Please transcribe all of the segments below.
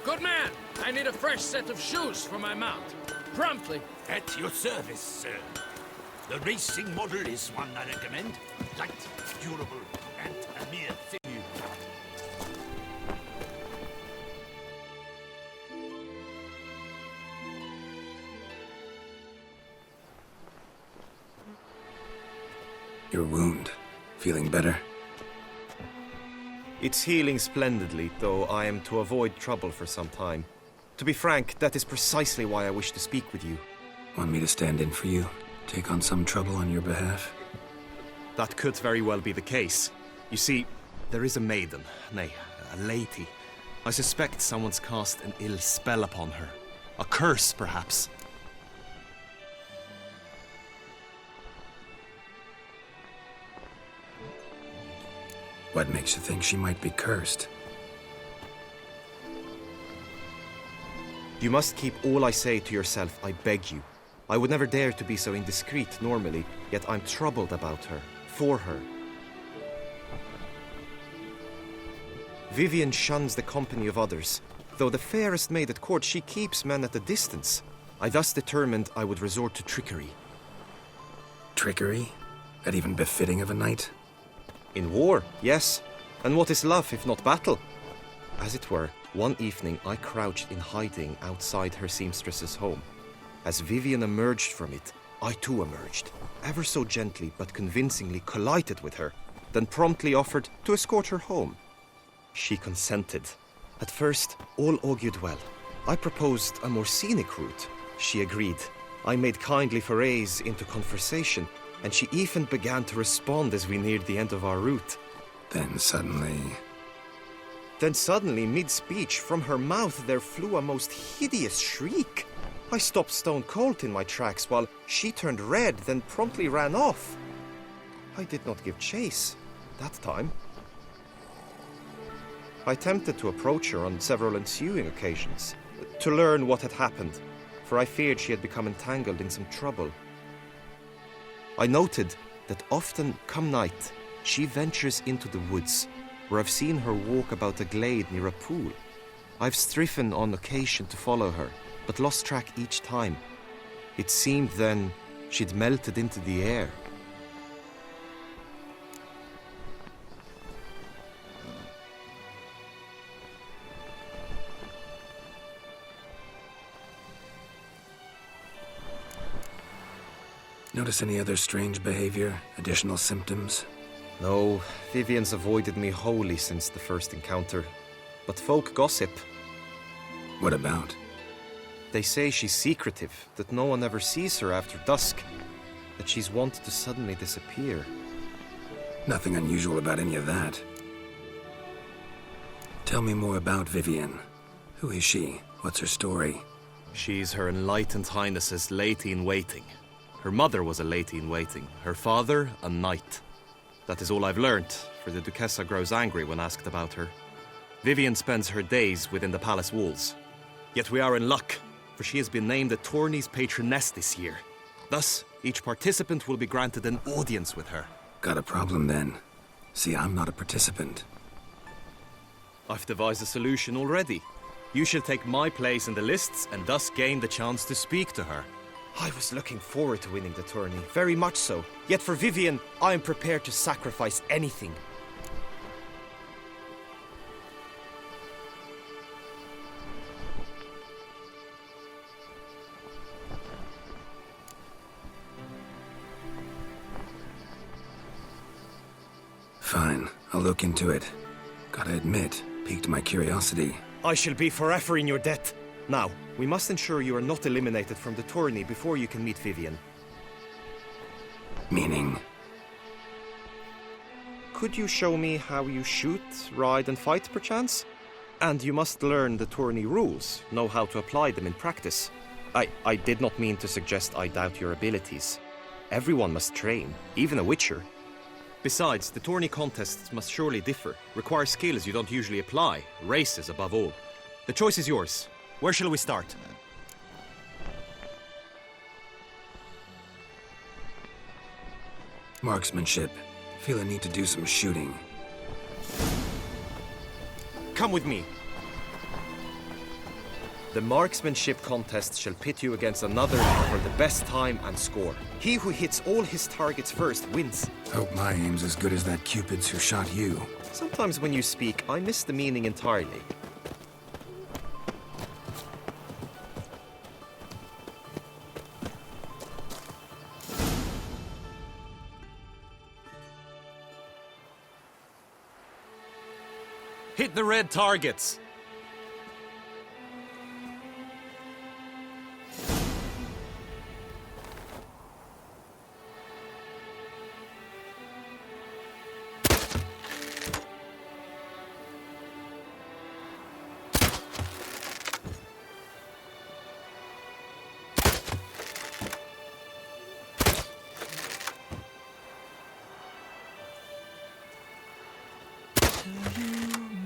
Good man! I need a fresh set of shoes for my mount. Promptly. At your service, sir. The racing model is one I recommend. Light, durable, and a mere sinew. Your wound. Feeling better? It's healing splendidly, though I am to avoid trouble for some time. To be frank, that is precisely why I wish to speak with you. Want me to stand in for you? Take on some trouble on your behalf? That could very well be the case. You see, there is a maiden, nay, a lady. I suspect someone's cast an ill spell upon her. A curse, perhaps. What makes you think she might be cursed? You must keep all I say to yourself, I beg you. I would never dare to be so indiscreet normally, yet I'm troubled about her, for her. Vivienne shuns the company of others. Though the fairest maid at court, she keeps men at a distance. I thus determined I would resort to trickery. Trickery? That even befitting of a knight? In war, yes. And what is love if not battle? As it were, one evening I crouched in hiding outside her seamstress's home. As Vivienne emerged from it, I too emerged, ever so gently but convincingly collided with her, then promptly offered to escort her home. She consented. At first, all augured well. I proposed a more scenic route. She agreed. I made kindly forays into conversation, and she even began to respond as we neared the end of our route. Then suddenly, mid-speech, from her mouth there flew a most hideous shriek. I stopped stone cold in my tracks while she turned red, then promptly ran off. I did not give chase that time. I attempted to approach her on several ensuing occasions, to learn what had happened, for I feared she had become entangled in some trouble. I noted that often, come night, she ventures into the woods, where I've seen her walk about a glade near a pool. I've striven on occasion to follow her, but lost track each time. It seemed then she'd melted into the air. notice any other strange behavior, additional symptoms? No, Vivienne's avoided me wholly since the first encounter. But folk gossip. What about? They say she's secretive, that no one ever sees her after dusk, that she's wont to suddenly disappear. Nothing unusual about any of that. Tell me more about Vivienne. Who is she? What's her story? She's Her Enlightened Highness's lady-in-waiting. Her mother was a lady-in-waiting, her father a knight. That is all I've learnt, for the Duchessa grows angry when asked about her. Vivienne spends her days within the palace walls. Yet we are in luck, for she has been named the tourney's patroness this year. Thus, each participant will be granted an audience with her. Got a problem then. See, I'm not a participant. I've devised a solution already. You shall take my place in the lists and thus gain the chance to speak to her. I was looking forward to winning the tourney, very much so. Yet for Vivienne, I am prepared to sacrifice anything. Fine, I'll look into it. Gotta admit, piqued my curiosity. I shall be forever in your debt. Now, we must ensure you are not eliminated from the tourney before you can meet Vivienne. Meaning? Could you show me how you shoot, ride and fight, perchance? And you must learn the tourney rules, know how to apply them in practice. I did not mean to suggest I doubt your abilities. Everyone must train, even a witcher. Besides, the tourney contests must surely differ, require skills you don't usually apply, races above all. The choice is yours. Where shall we start? Marksmanship. Feel a need to do some shooting. Come with me. The marksmanship contest shall pit you against another for the best time and score. He who hits all his targets first wins. Hope my aim's as good as that Cupid's who shot you. Sometimes when you speak, I miss the meaning entirely. Hit the red targets!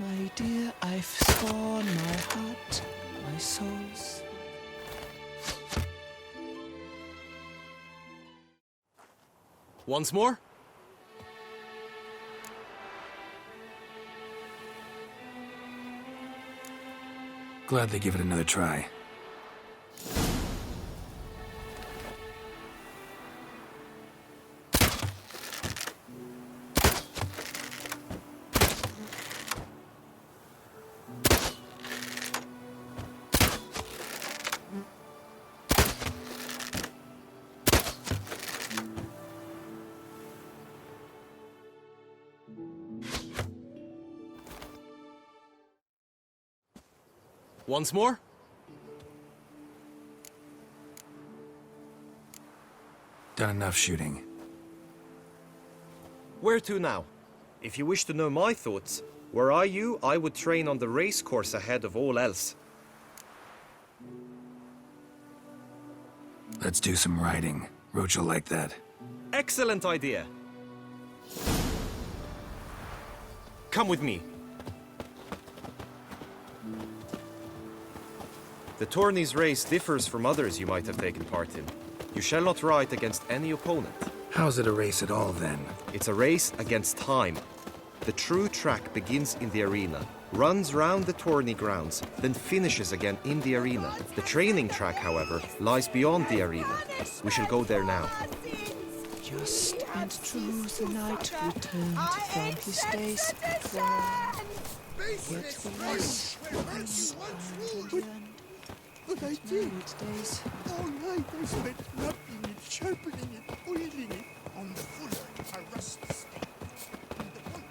My dear, I've sworn my heart, my soul's. Once more? Gladly give it another try. Once more? Done enough shooting. Where to now? If you wish to know my thoughts, were I you, I would train on the race course ahead of all else. Let's do some riding. Roach will like that. Excellent idea. Come with me. The tourney's race differs from others you might have taken part in. You shall not ride against any opponent. How's it a race at all, then? It's a race against time. The true track begins in the arena, runs round the tourney grounds, then finishes again in the arena. The training track, however, lies beyond the arena. We shall go there now. Just and true the knight returned from his days at war. Yet the rest But I did. days. All night I spent rubbing it, sharpening it, oiling it on the fuller, a rusty stake. And the point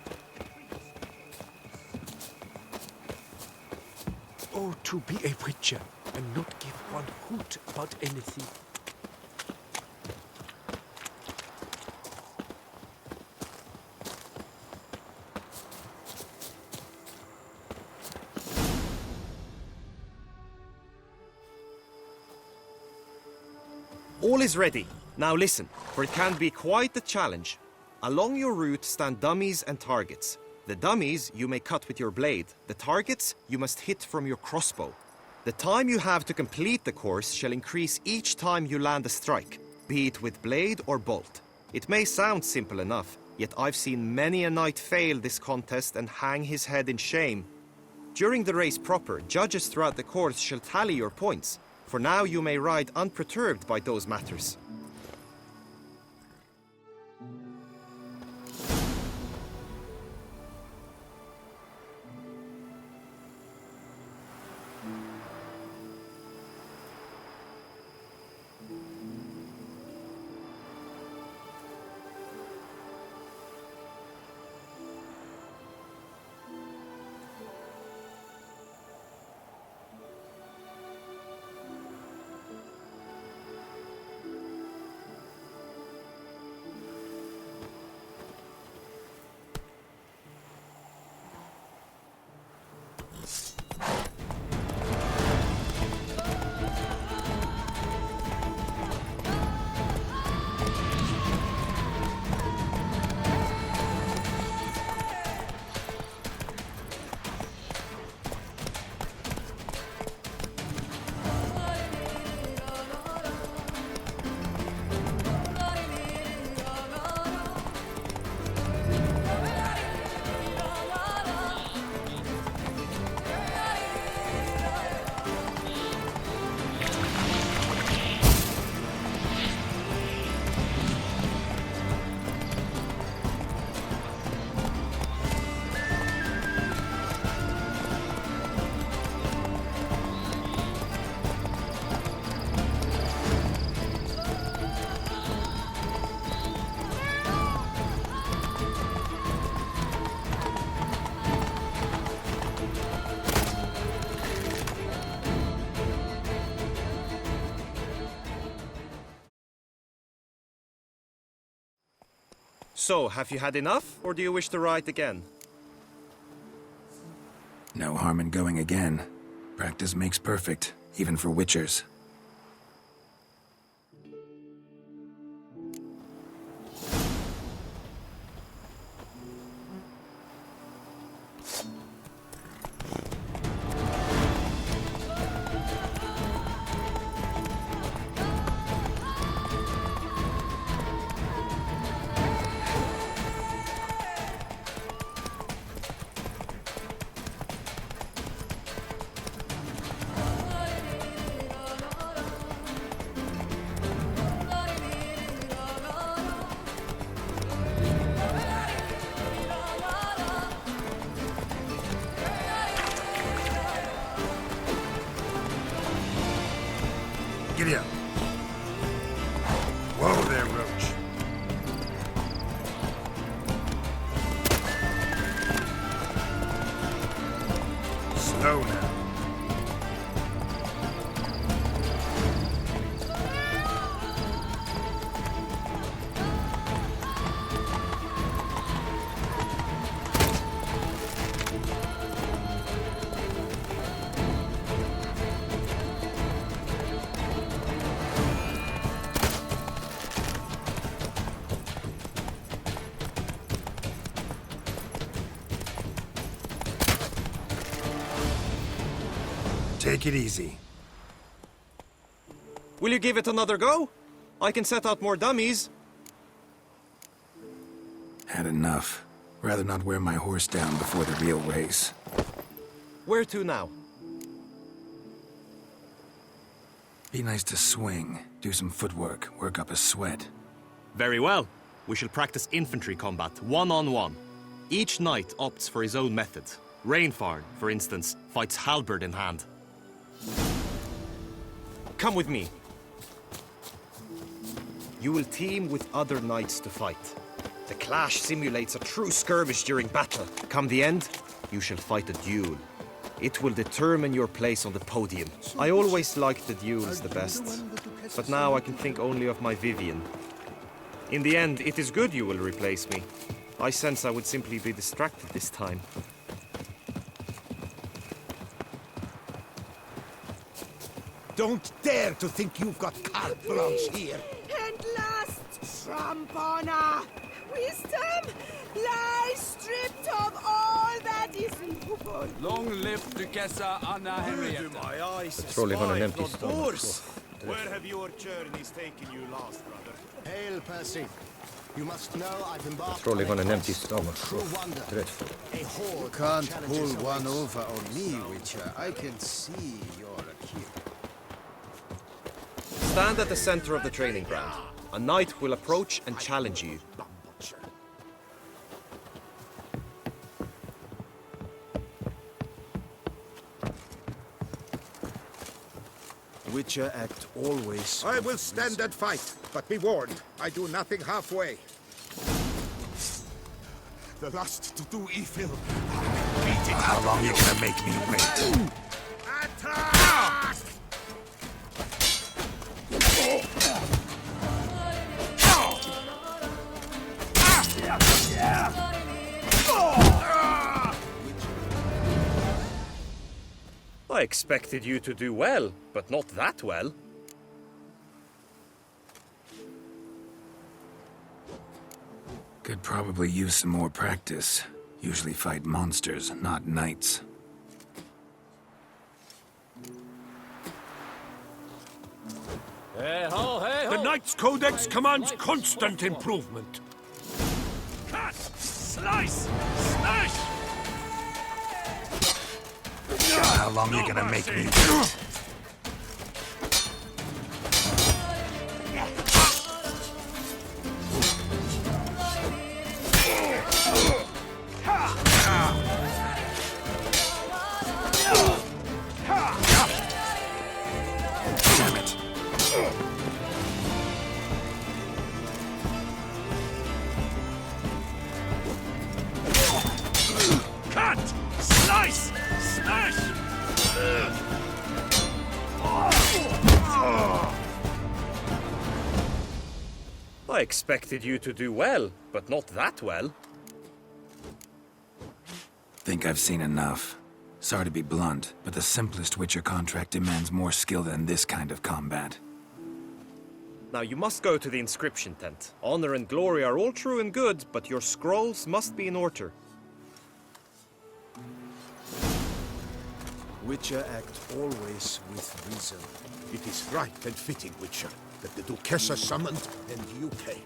Oh, to be a witcher and not give one hoot about anything. All is ready. Now listen, for it can be quite the challenge. Along your route stand dummies and targets. The dummies you may cut with your blade. The targets you must hit from your crossbow. The time you have to complete the course shall increase each time you land a strike, be it with blade or bolt. It may sound simple enough, yet I've seen many a knight fail this contest and hang his head in shame. During the race proper, judges throughout the course shall tally your points. For now you may ride unperturbed by those matters. So, have you had enough, or do you wish to ride again? No harm in going again. Practice makes perfect, even for witchers. Giddy up. Whoa there, Roach. Slow now. Take it easy. Will you give it another go? I can set out more dummies. Had enough. Rather not wear my horse down before the real race. Where to now? Be nice to swing, do some footwork, work up a sweat. Very well. We shall practice infantry combat, one-on-one. Each knight opts for his own method. Rainfarn, for instance, fights halberd in hand. Come with me. You will team with other knights to fight. The clash simulates a true skirmish during battle. Come the end, you shall fight a duel. It will determine your place on the podium. I always liked the duels the best, but now I can think only of my Vivian. In the end, it is good you will replace me. I sense I would simply be distracted this time. Don't dare to think you've got carte blanche here. And last, Trampana, wisdom lies stripped of all that is noble. Long live Duchessa Anna Henrietta. My eyes Trolley van en empty stomach. Where have your journeys taken you last, brother? Hail, Percy. You must know I've embarked Rolling on an a empty quest stomach. of true wonder. Dreadful. A horde of Can't challenges pull one awaits. over on me, Witcher. I can see you're a kid. Stand at the center of the training ground. A knight will approach and challenge you. Witcher act always. I will stand and fight, but be warned, I do nothing halfway. The lust to do evil. Beat it. How long you gonna make me wait? Attack! I expected you to do well, but not that well. Could probably use some more practice. Usually fight monsters, not knights. Hey ho, hey ho! The Knight's Codex commands constant improvement. Cut! Slice! Smash! How long you gonna make me wait? Damn it. Cut! Slice! Smash! I expected you to do well, but not that well. Think I've seen enough. Sorry to be blunt, but the simplest Witcher contract demands more skill than this kind of combat. Now you must go to the inscription tent. Honor and glory are all true and good, but your scrolls must be in order. Witcher act always with reason. It is right and fitting, Witcher, that the Duchessa summoned and you came.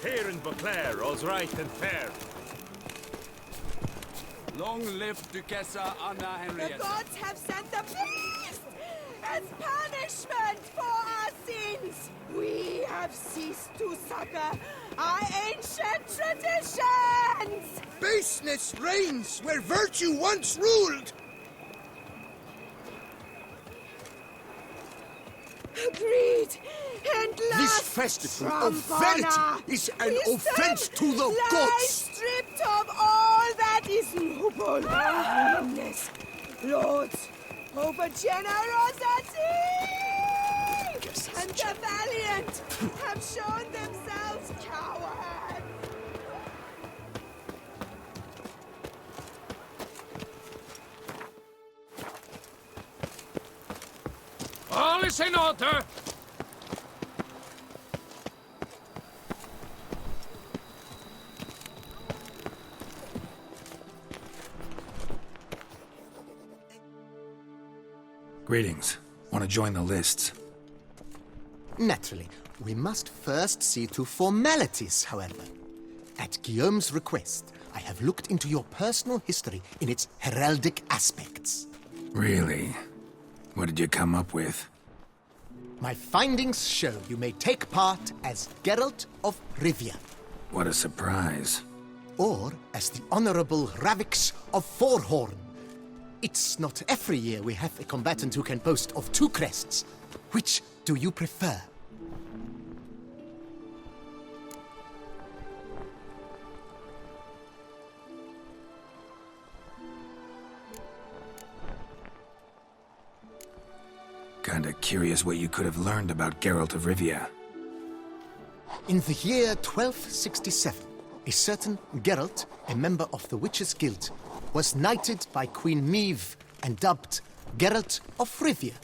Here in Beauclair, all's right and fair. Long live Duchessa Anna The Henrietta. gods have sent the beast as punishment for our sins. We have ceased to succor our ancient traditions. Baseness reigns where virtue once ruled! Greed and lust. This festival of Trampana, vanity is an wisdom offense to the lies gods! stripped of all that is noble. Holiness, lords, over generosity, and the valiant have shown themselves cowards. All is in order! Greetings. Want to join the lists? Naturally, we must first see to formalities, however. At Guillaume's request, I have looked into your personal history in its heraldic aspects. Really? What did you come up with? My findings show you may take part as Geralt of Rivia, What a surprise. or as the Honorable Ravix of Forhorn. It's not every year we have a combatant who can boast of two crests. Which do you prefer? Kinda curious what you could have learned about Geralt of Rivia. In the year 1267, a certain Geralt, a member of the Witches' Guild, was knighted by Queen Meve and dubbed Geralt of Rivia.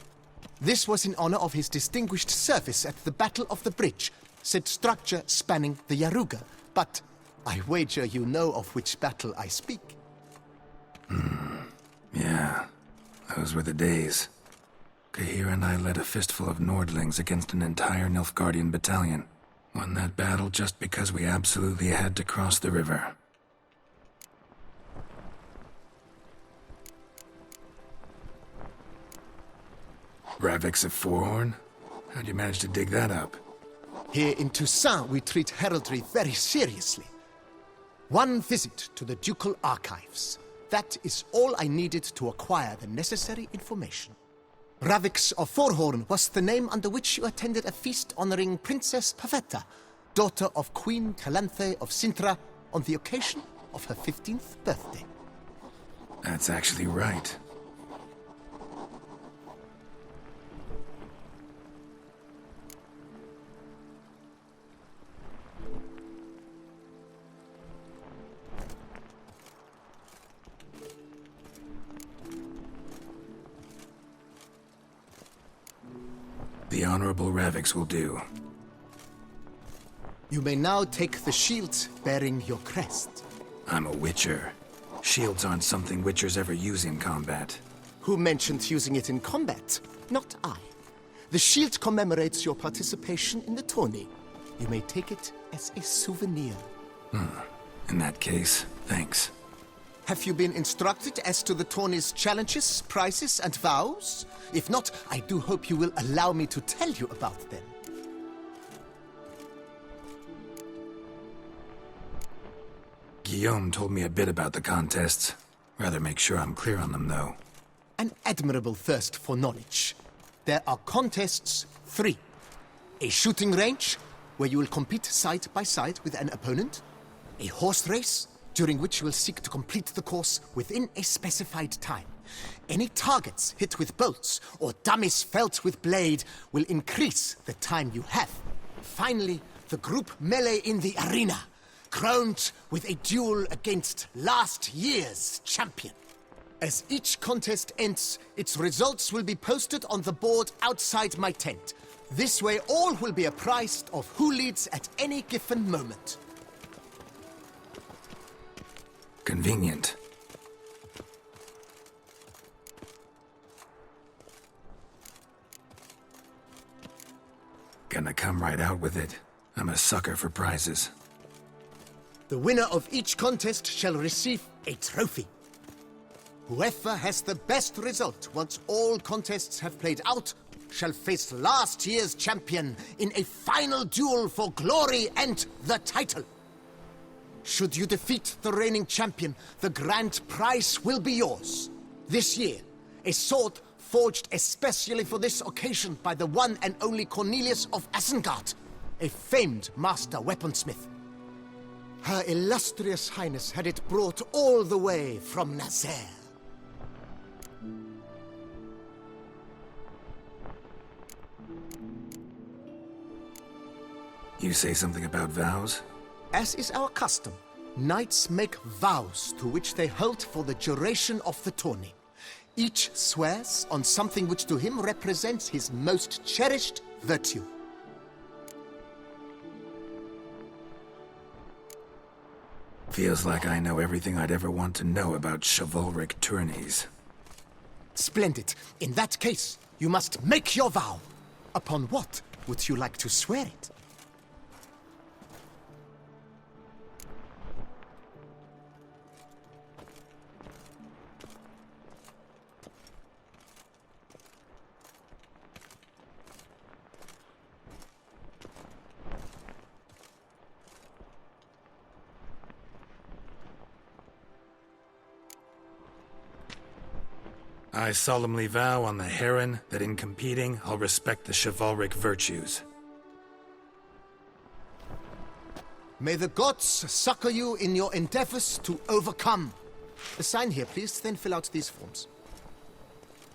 This was in honor of his distinguished service at the Battle of the Bridge, said structure spanning the Yaruga. But I wager you know of which battle I speak. Yeah, those were the days. Kahir and I led a fistful of Nordlings against an entire Nilfgaardian battalion. Won that battle just because we absolutely had to cross the river. Ravix of Forhorn? How'd you manage to dig that up? Here in Toussaint, we treat heraldry very seriously. One visit to the Ducal Archives. That is all I needed to acquire the necessary information. Ravix of Forhorn was the name under which you attended a feast honoring Princess Pavetta, daughter of Queen Calanthe of Sintra, on the occasion of her 15th birthday. That's actually right. The Honorable Ravix will do. You may now take the shield bearing your crest. I'm a Witcher. Shields aren't something Witchers ever use in combat. Who mentioned using it in combat? Not I. The shield commemorates your participation in the tourney. You may take it as a souvenir. In that case, thanks. Have you been instructed as to the tourney's challenges, prizes, and vows? If not, I do hope you will allow me to tell you about them. Guillaume told me a bit about the contests. Rather make sure I'm clear on them, though. An admirable thirst for knowledge. There are contests 3. A shooting range, where you will compete side by side with an opponent. A horse race, during which you will seek to complete the course within a specified time. Any targets hit with bolts or dummies felt with blade will increase the time you have. Finally, the group melee in the arena, crowned with a duel against last year's champion. As each contest ends, its results will be posted on the board outside my tent. This way all will be apprised of who leads at any given moment. Convenient. Gonna come right out with it. I'm a sucker for prizes. The winner of each contest shall receive a trophy. Whoever has the best result once all contests have played out shall face last year's champion in a final duel for glory and the title. Should you defeat the reigning champion, the grand prize will be yours. This year, a sword forged especially for this occasion by the one and only Cornelius of Isengard, a famed master weaponsmith. Her illustrious highness had it brought all the way from Nazaire. You say something about vows? As is our custom, knights make vows to which they hold for the duration of the tourney. Each swears on something which to him represents his most cherished virtue. Feels like I know everything I'd ever want to know about chivalric tourneys. Splendid. In that case, you must make your vow. Upon what would you like to swear it? I solemnly vow on the Heron that in competing, I'll respect the chivalric virtues. May the gods succor you in your endeavors to overcome. Sign here, please, then fill out these forms.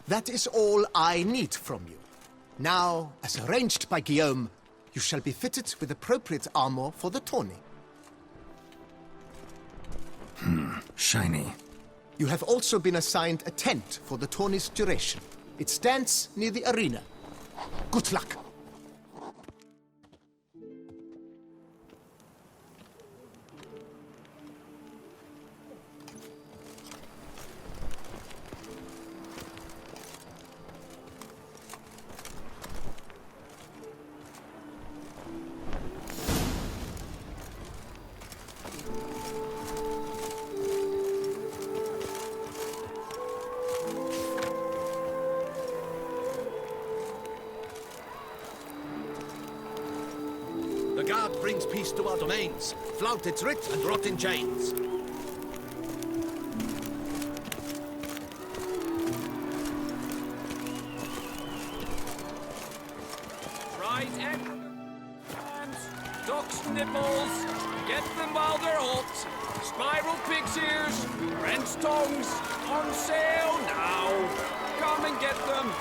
That is all I need from you. Now, as arranged by Guillaume, you shall be fitted with appropriate armor for the tourney. Shiny. You have also been assigned a tent for the tourney's duration. It stands near the arena, Good luck. The guard brings peace to our domains. Flout its writ and rot in chains. Right hands, duck's nipples, get them while they're hot. Spiral pig's ears, French tongues, on sale now. Come and get them.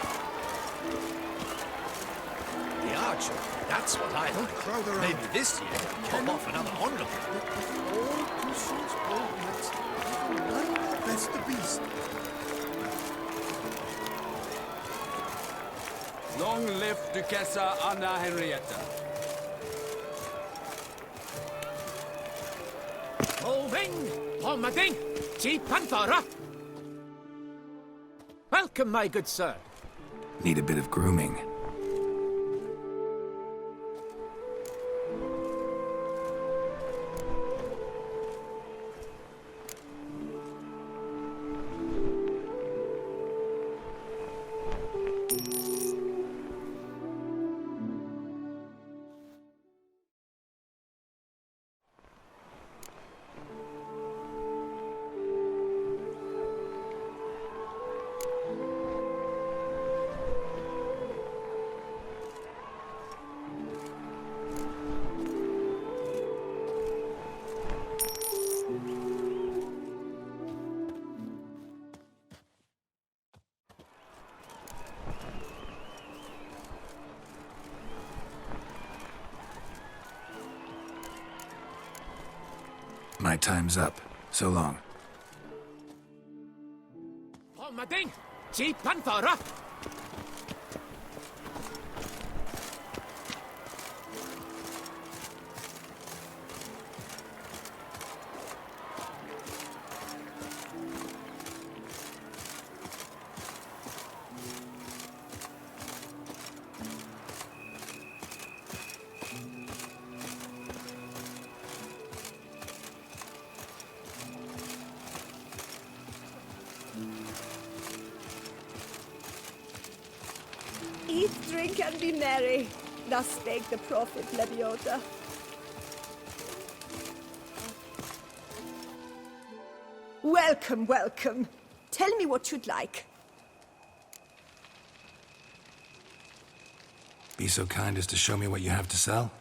The archer, that's what I like. Maybe this year, pop off another onlooker. All Toussaint's boldness, none best the beast. Long live Duchessa Anna Henrietta. Moving! Pomading! Cheap Panthara! Welcome, my good sir. Need a bit of grooming. My time's up. So long. Pomading! Cheap Panthara! Eat, drink, and be merry. Thus spake the prophet Lebioda. Welcome, welcome. Tell me what you'd like. Be so kind as to show me what you have to sell?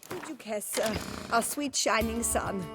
Duchessa, our sweet shining sun.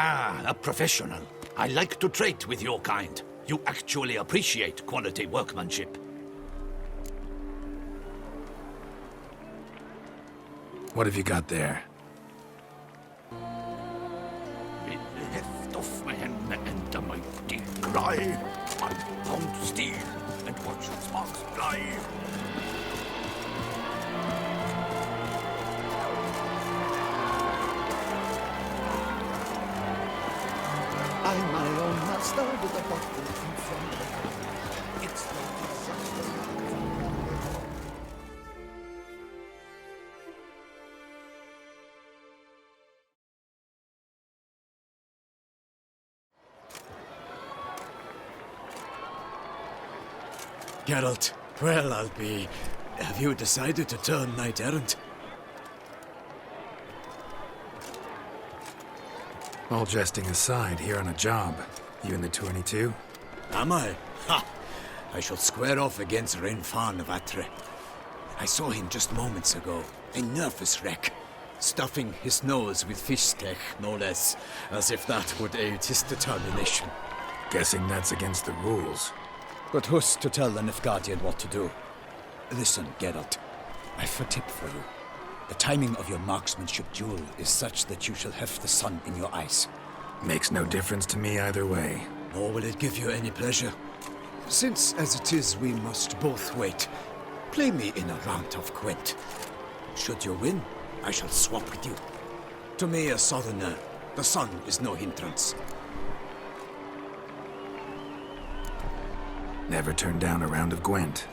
Ah, a professional. I like to trade with your kind. You actually appreciate quality workmanship. What have you got there? It left off man and a mighty cry. I found steel and watched sparks fly. I'm my own master with a bottle in front of me. It's the Geralt, well, I'll be. Have you decided to turn knight errant? All jesting aside, here on a job. You in the tourney too? Am I? Ha! I shall square off against Renfan of Atre. I saw him just moments ago, a nervous wreck, stuffing his nose with fish steak, no less, as if that would aid his determination. Guessing that's against the rules. But who's to tell the Nilfgaardian what to do? Listen, Geralt, I've a tip for you. The timing of your marksmanship duel is such that you shall have the sun in your eyes. Makes no difference to me either way. Nor will it give you any pleasure. Since, as it is, we must both wait, play me in a round of Gwent. Should you win, I shall swap with you. To me, a southerner, the sun is no hindrance. Never turned down a round of Gwent.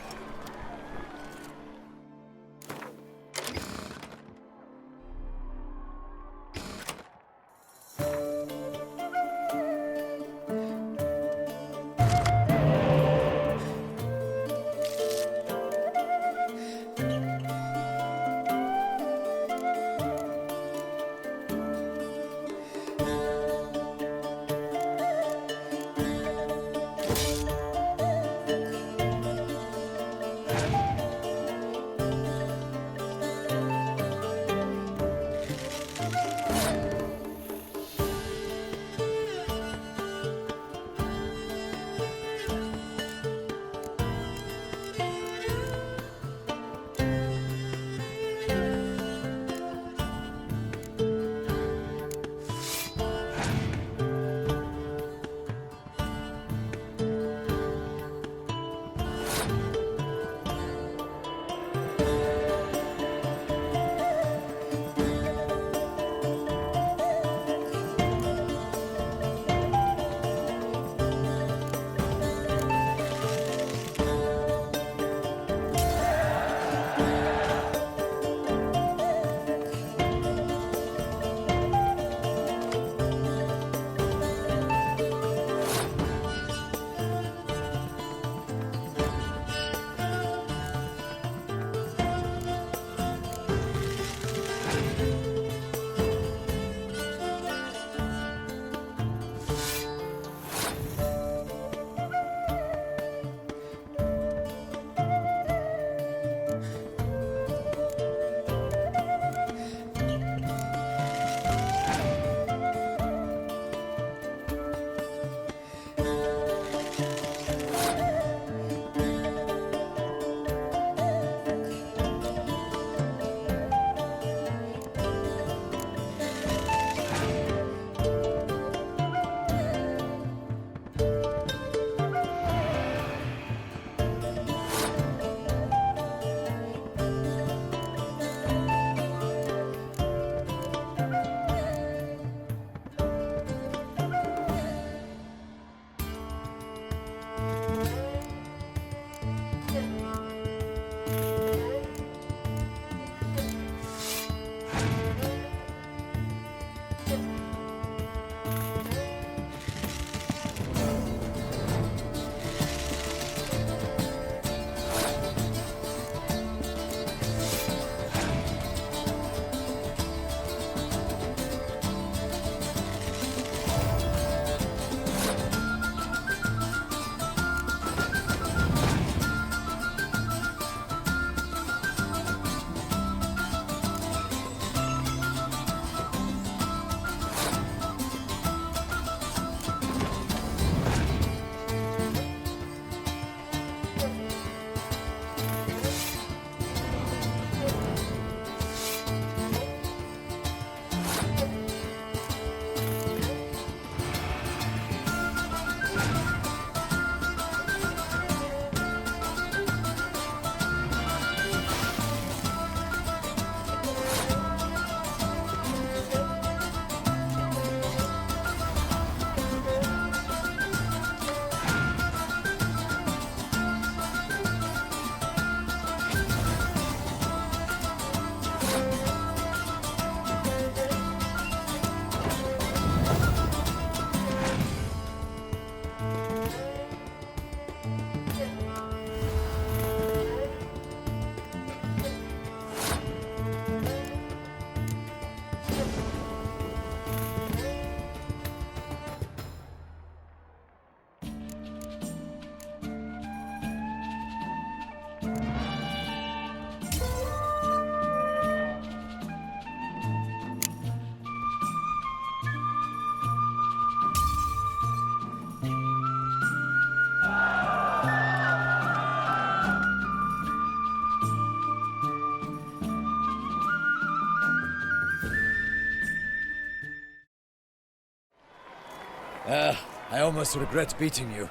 I almost regret beating you.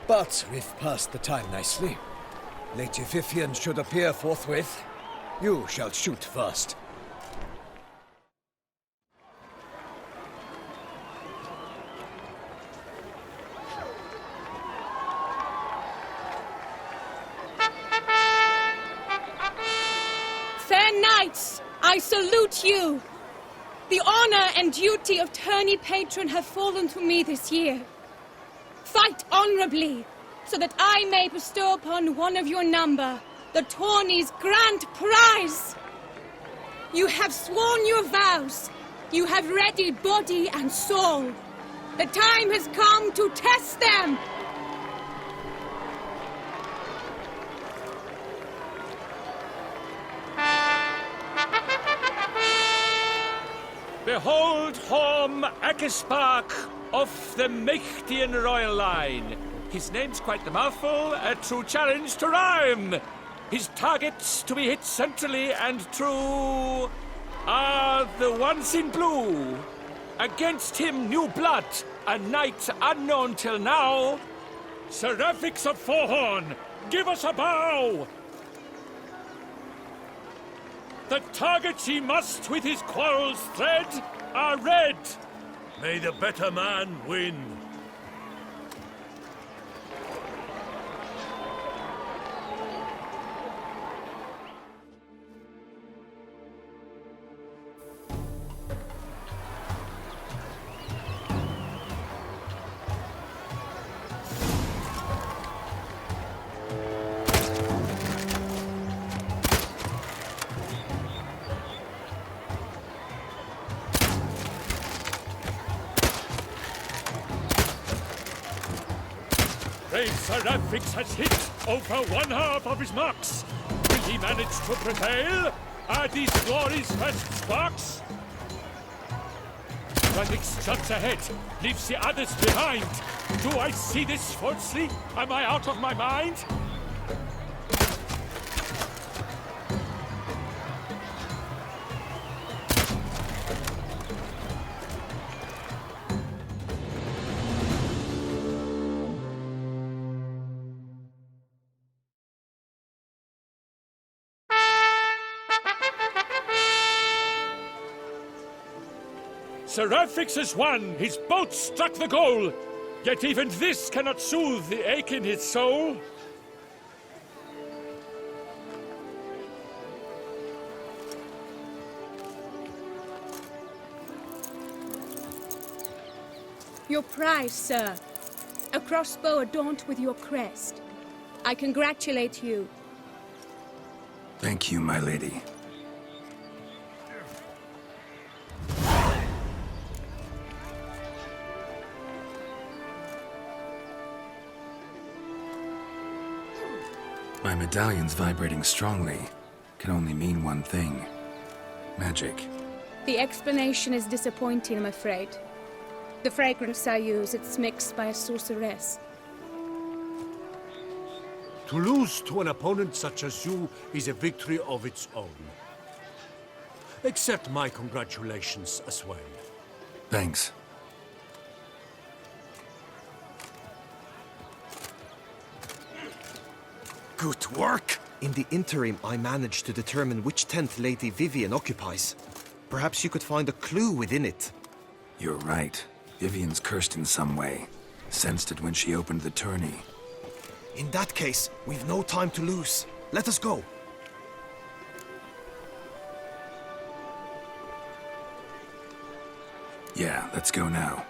But we've passed the time nicely. Lady Vivian should appear forthwith. You shall shoot first. Fair knights, I salute you. The honor and duty of tourney patron have fallen to me this year. Fight honorably, so that I may bestow upon one of your number the tourney's grand prize. You have sworn your vows. You have readied body and soul. The time has come to test them. Behold Horm Akispark of the Mechtian royal line. His name's quite the mouthful, a true challenge to rhyme. His targets to be hit centrally and true are the ones in blue. Against him new blood, a knight unknown till now. Seraphix of Forehorn, give us a bow! The targets he must with his quarrels thread are red. May the better man win. Brave Seraphix has hit over one half of his marks. Will he manage to prevail? Are these glory's first sparks? Radix jumps ahead, leaves the others behind. Do I see this falsely? Am I out of my mind? Seraphix has won! His boat struck the goal! Yet even this cannot soothe the ache in his soul. Your prize, sir. A crossbow adorned with your crest. I congratulate you. Thank you, my lady. My medallion's vibrating strongly. Can only mean one thing. Magic. The explanation is disappointing, I'm afraid. The fragrance I use, it's mixed by a sorceress. To lose to an opponent such as you is a victory of its own. Accept my congratulations as well. Thanks. Good work! In the interim, I managed to determine which tent Lady Vivian occupies. Perhaps you could find a clue within it. You're right. Vivian's cursed in some way. Sensed it when she opened the tourney. In that case, we've no time to lose. Let us go. Yeah, let's go now.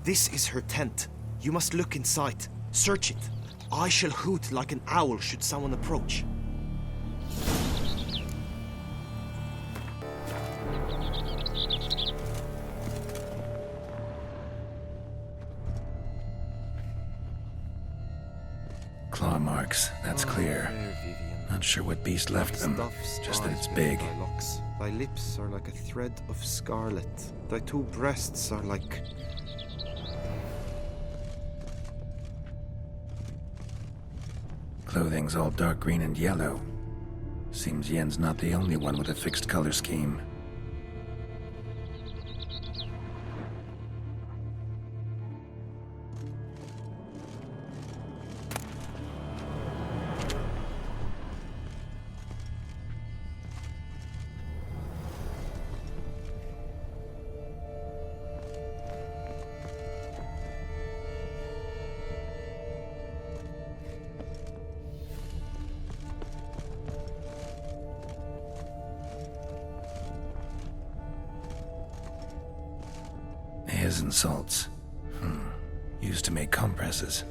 This is her tent. You must look inside. Search it. I shall hoot like an owl should someone approach. Claw marks, that's clear. Not sure what beast left them, just that it's big. Thy locks. Thy lips are like a thread of scarlet. Thy two breasts are like clothing's all dark green and yellow. Seems Yen's not the only one with a fixed color scheme. Hairs and salts. Used to make compresses.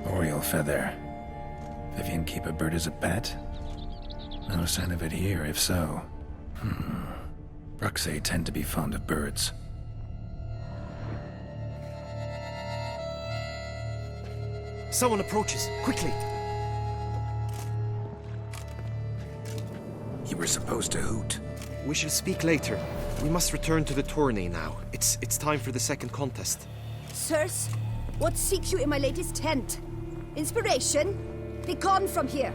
Oriole feather. Vivian keep a bird as a pet? No sign of it here, if so. Bruxae tend to be fond of birds. Someone approaches. Quickly! You were supposed to hoot. We shall speak later. We must return to the tourney now. It's time for the second contest. Sirs, what seeks you in my lady's tent? Inspiration? Be gone from here!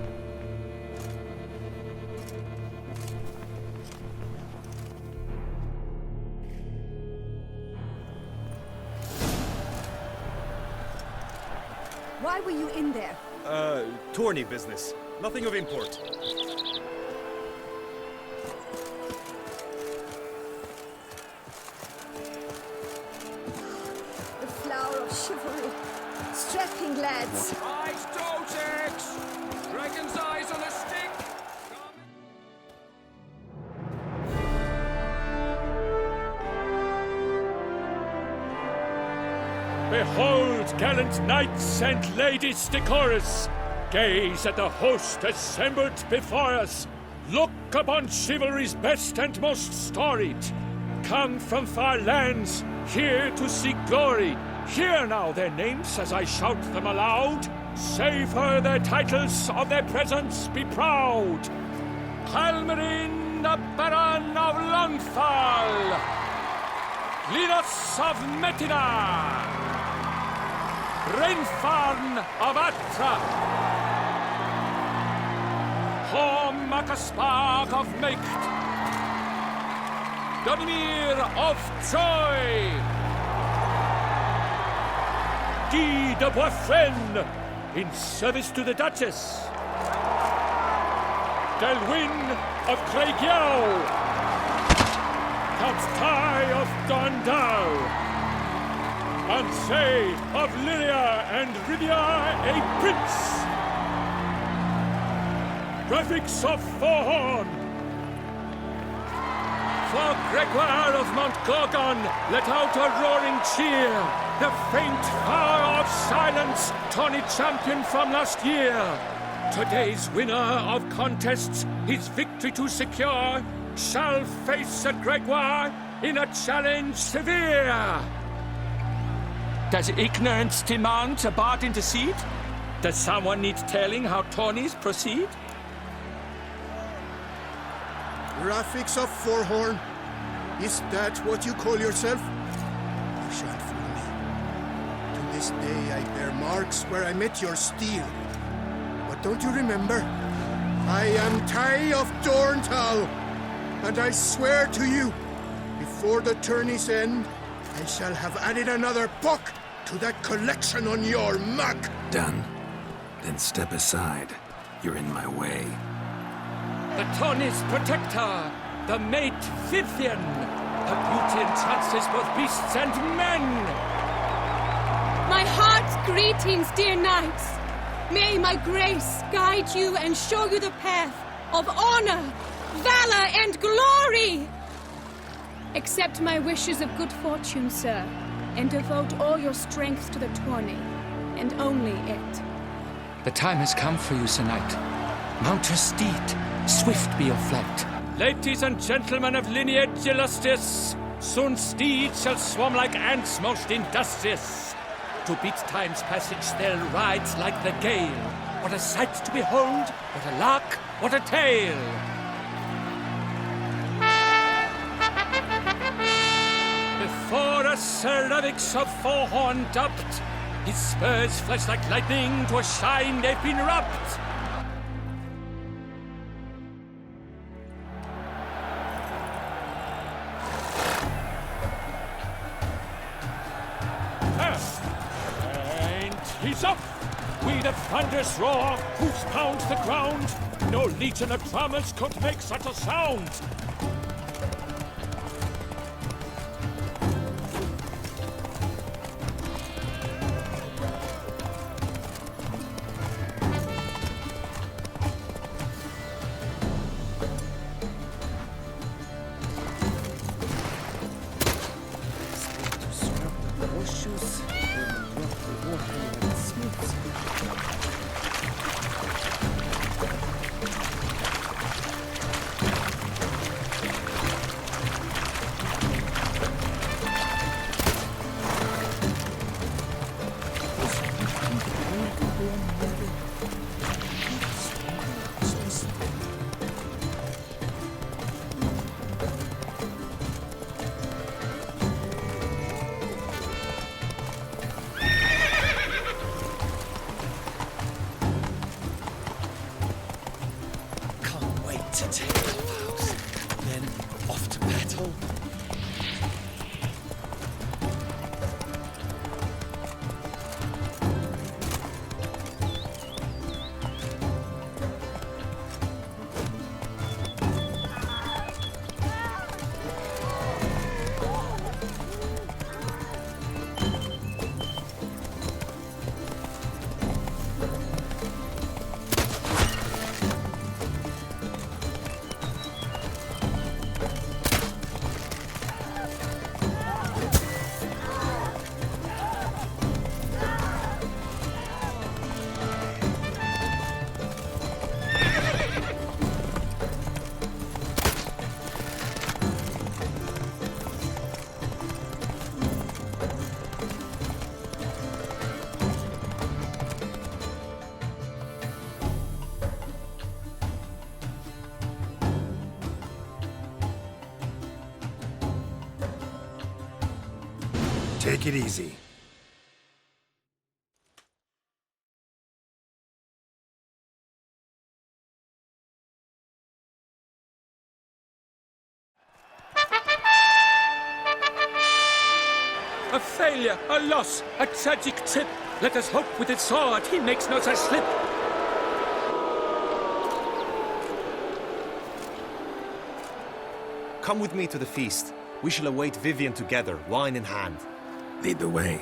Why were you in there? Tourney business. Nothing of import. The flower of chivalry. Strapping lads. Rise, Totex! Dragon's eyes on a stick! Behold, gallant knights and ladies decorous! Gaze at the host assembled before us! Look upon chivalry's best and most storied! Come from far lands, here to seek glory! Hear now their names as I shout them aloud! Savor their titles, of their presence be proud! Halmarin, the Baron of Longfall! Linus of Metina! Reinfarn of Atra! Horm Macaspark of Meikt! Donimir of Troy! Guy de Boisfren, in service to the Duchess! Delwyn of Craigiau! Count Tai of Dondal! Ansay of Lilia and Rivia a prince! Graphics of Forhorn! For Gregoire of Montgorgon, let out a roaring cheer! The faint power of silence, tawny champion from last year! Today's winner of contests, his victory to secure, shall face Sir Gregoire in a challenge severe! Does ignorance demand a bard intercede? Does someone need telling how tourneys proceed? Graphics of Forhorn. Is that what you call yourself? You shan't fool me. To this day I bear marks where I met your steel. But don't you remember? I am Tai of Dorntal, and I swear to you, before the tourney's end, I shall have added another buck to that collection on your mug. Done. Then step aside. You're in my way. The tourney's protector, the mate Vivian. Her beauty entrances both beasts and men. My heart's greetings, dear knights. May my grace guide you and show you the path of honor, valor, and glory. Accept my wishes of good fortune, sir, and devote all your strength to the tourney, and only it. The time has come for you, Sir Knight. Mount your steed. Swift be your flight. Ladies and gentlemen of lineage illustrious, soon steeds shall swarm like ants most industrious. To beat time's passage they'll ride like the gale. What a sight to behold, what a lark, what a tale! before us Sir Ravix of Forehorn dubbed. His spurs flash like lightning, to a shine they've been rubbed. And he's up! We the thunder's roar, hoofs pound the ground. No legion of drummers could make such a sound. To take the vows, then off to battle. Take it easy. A failure, a loss, a tragic trip. Let us hope with his sword he makes no such slip. Come with me to the feast. We shall await Vivian together, wine in hand. Lead the way.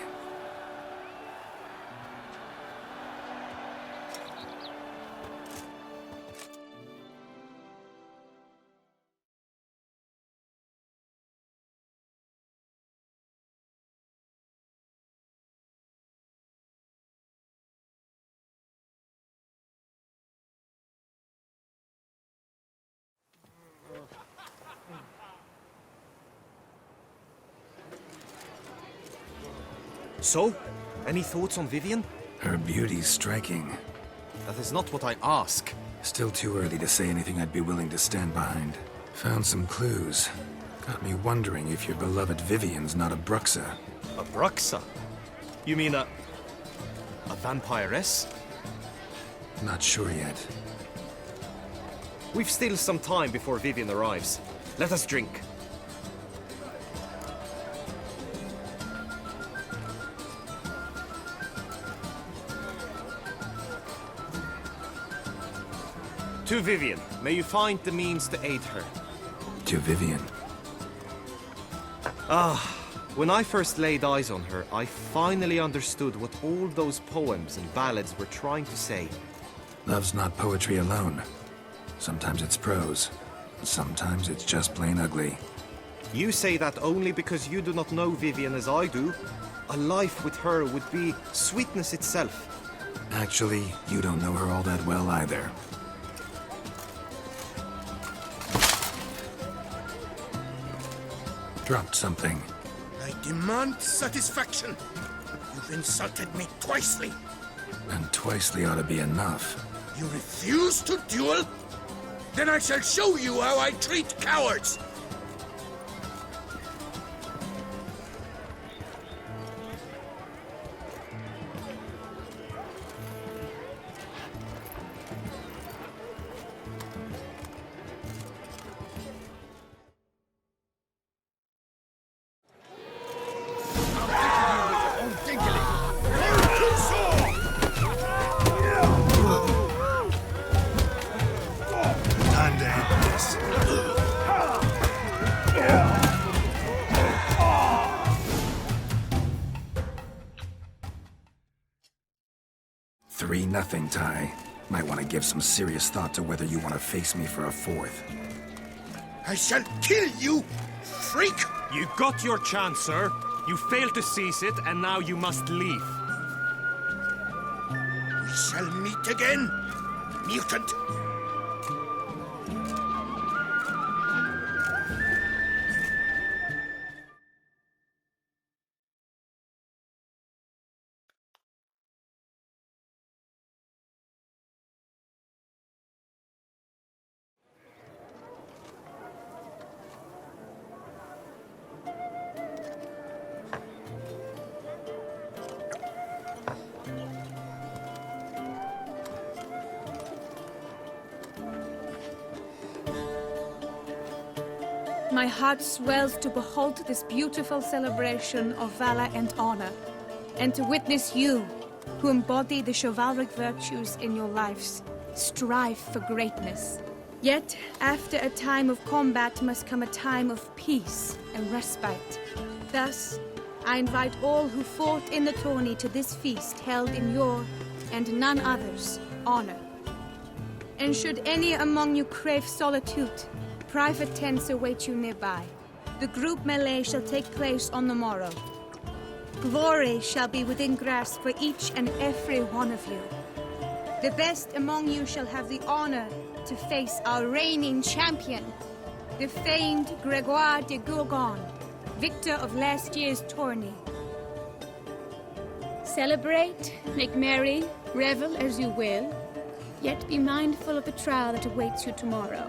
So, any thoughts on Vivian? Her beauty's striking. That is not what I ask. Still too early to say anything I'd be willing to stand behind. Found some clues. Got me wondering if your beloved Vivian's not a Bruxa. A Bruxa? You mean a vampiress? Not sure yet. We've still some time before Vivian arrives. Let us drink. To Vivian, may you find the means to aid her. To Vivian. When I first laid eyes on her, I finally understood what all those poems and ballads were trying to say. Love's not poetry alone. Sometimes it's prose. Sometimes it's just plain ugly. You say that only because you do not know Vivian as I do. A life with her would be sweetness itself. Actually, you don't know her all that well either. Dropped something. I demand satisfaction. You've insulted me twicely. And twicely ought to be enough. You refuse to duel? Then I shall show you how I treat cowards. 3-0, Ty. Might want to give some serious thought to whether you want to face me for a 4th. I shall kill you, freak! You got your chance, sir. You failed to seize it, and now you must leave. We shall meet again, mutant! My heart swells to behold this beautiful celebration of valor and honor, and to witness you, who embody the chivalric virtues in your lives, strive for greatness. Yet, after a time of combat must come a time of peace and respite. Thus, I invite all who fought in the tourney to this feast held in your, and none other's, honor. And should any among you crave solitude, private tents await you nearby. The group melee shall take place on the morrow. Glory shall be within grasp for each and every one of you. The best among you shall have the honor to face our reigning champion, the famed Gregoire de Gourgon, victor of last year's tourney. Celebrate, make merry, revel as you will, yet be mindful of the trial that awaits you tomorrow.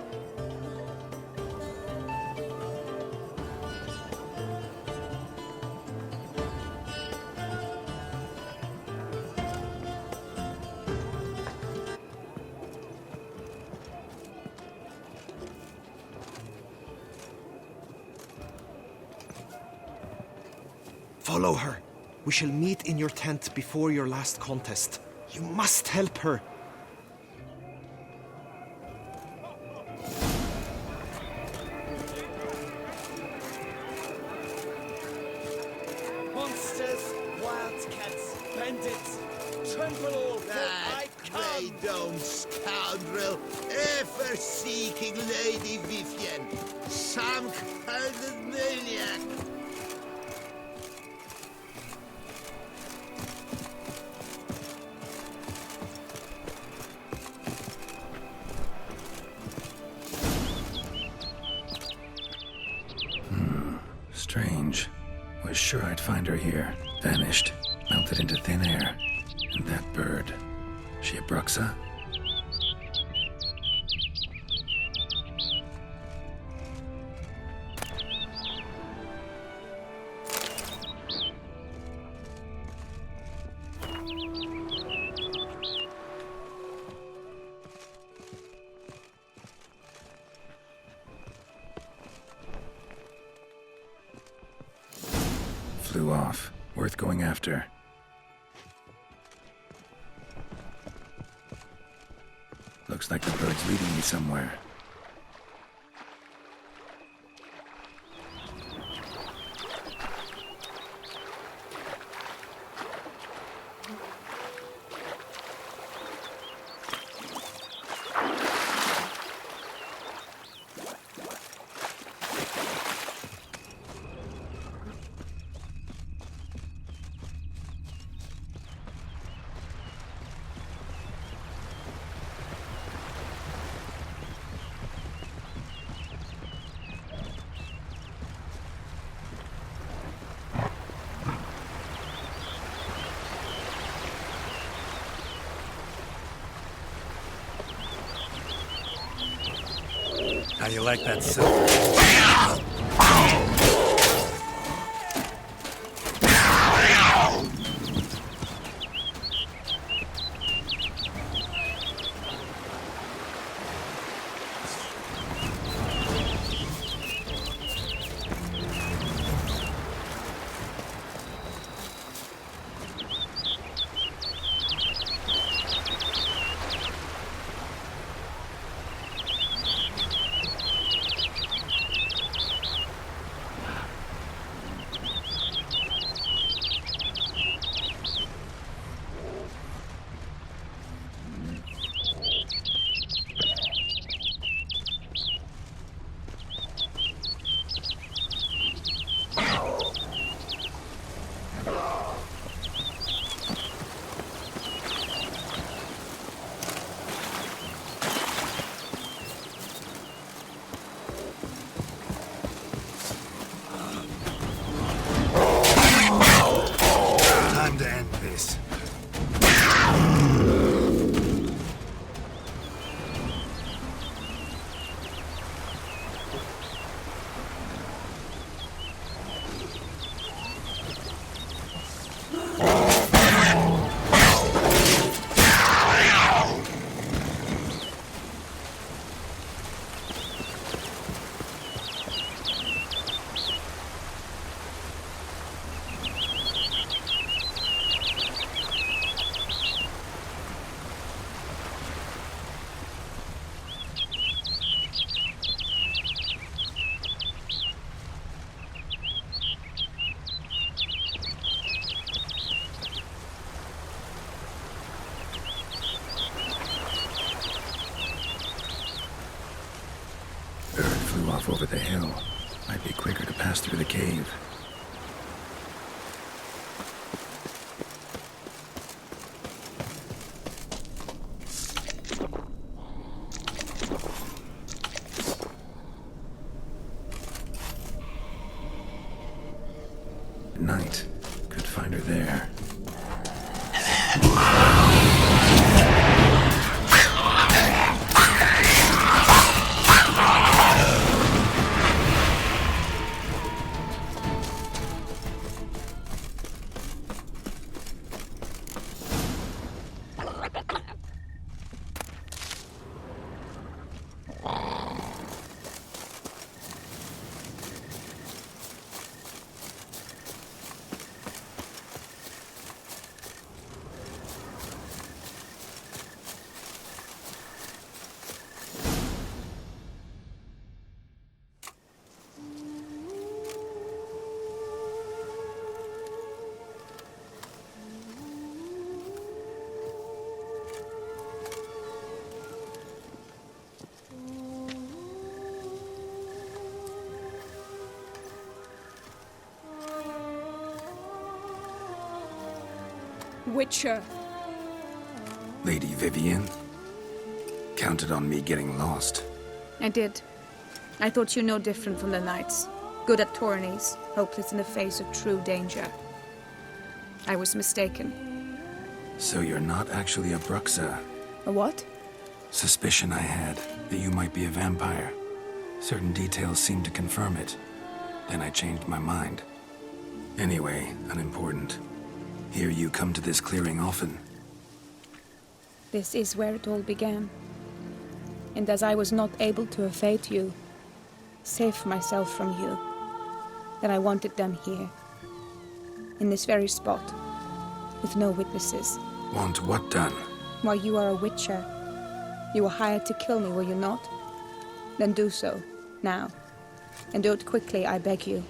Follow her. We shall meet in your tent before your last contest. You must help her. Monsters, wildcats, bandits, trample all That grey dome scoundrel, ever seeking Lady Vivienne. Some kind of maniac. Strange. Was sure I'd find her here. Vanished. Melted into thin air. And that bird. She a Bruxa? Flew off. Worth going after. Looks like the bird's leading me somewhere. How you like that silver? the hill. Might be quicker to pass through the cave. Night. Could find her there. Witcher. Lady Vivienne? Counted on me getting lost. I did. I thought you no different from the knights. Good at tourneys, hopeless in the face of true danger. I was mistaken. So you're not actually a Bruxa? A what? Suspicion I had, that you might be a vampire. Certain details seemed to confirm it. Then I changed my mind. Anyway, unimportant. Hear you come to this clearing often. This is where it all began. And as I was not able to evade you, save myself from you, then I wanted them here. In this very spot. With no witnesses. Want what done? Why, you are a witcher. You were hired to kill me, were you not? Then do so, now. And do it quickly, I beg you.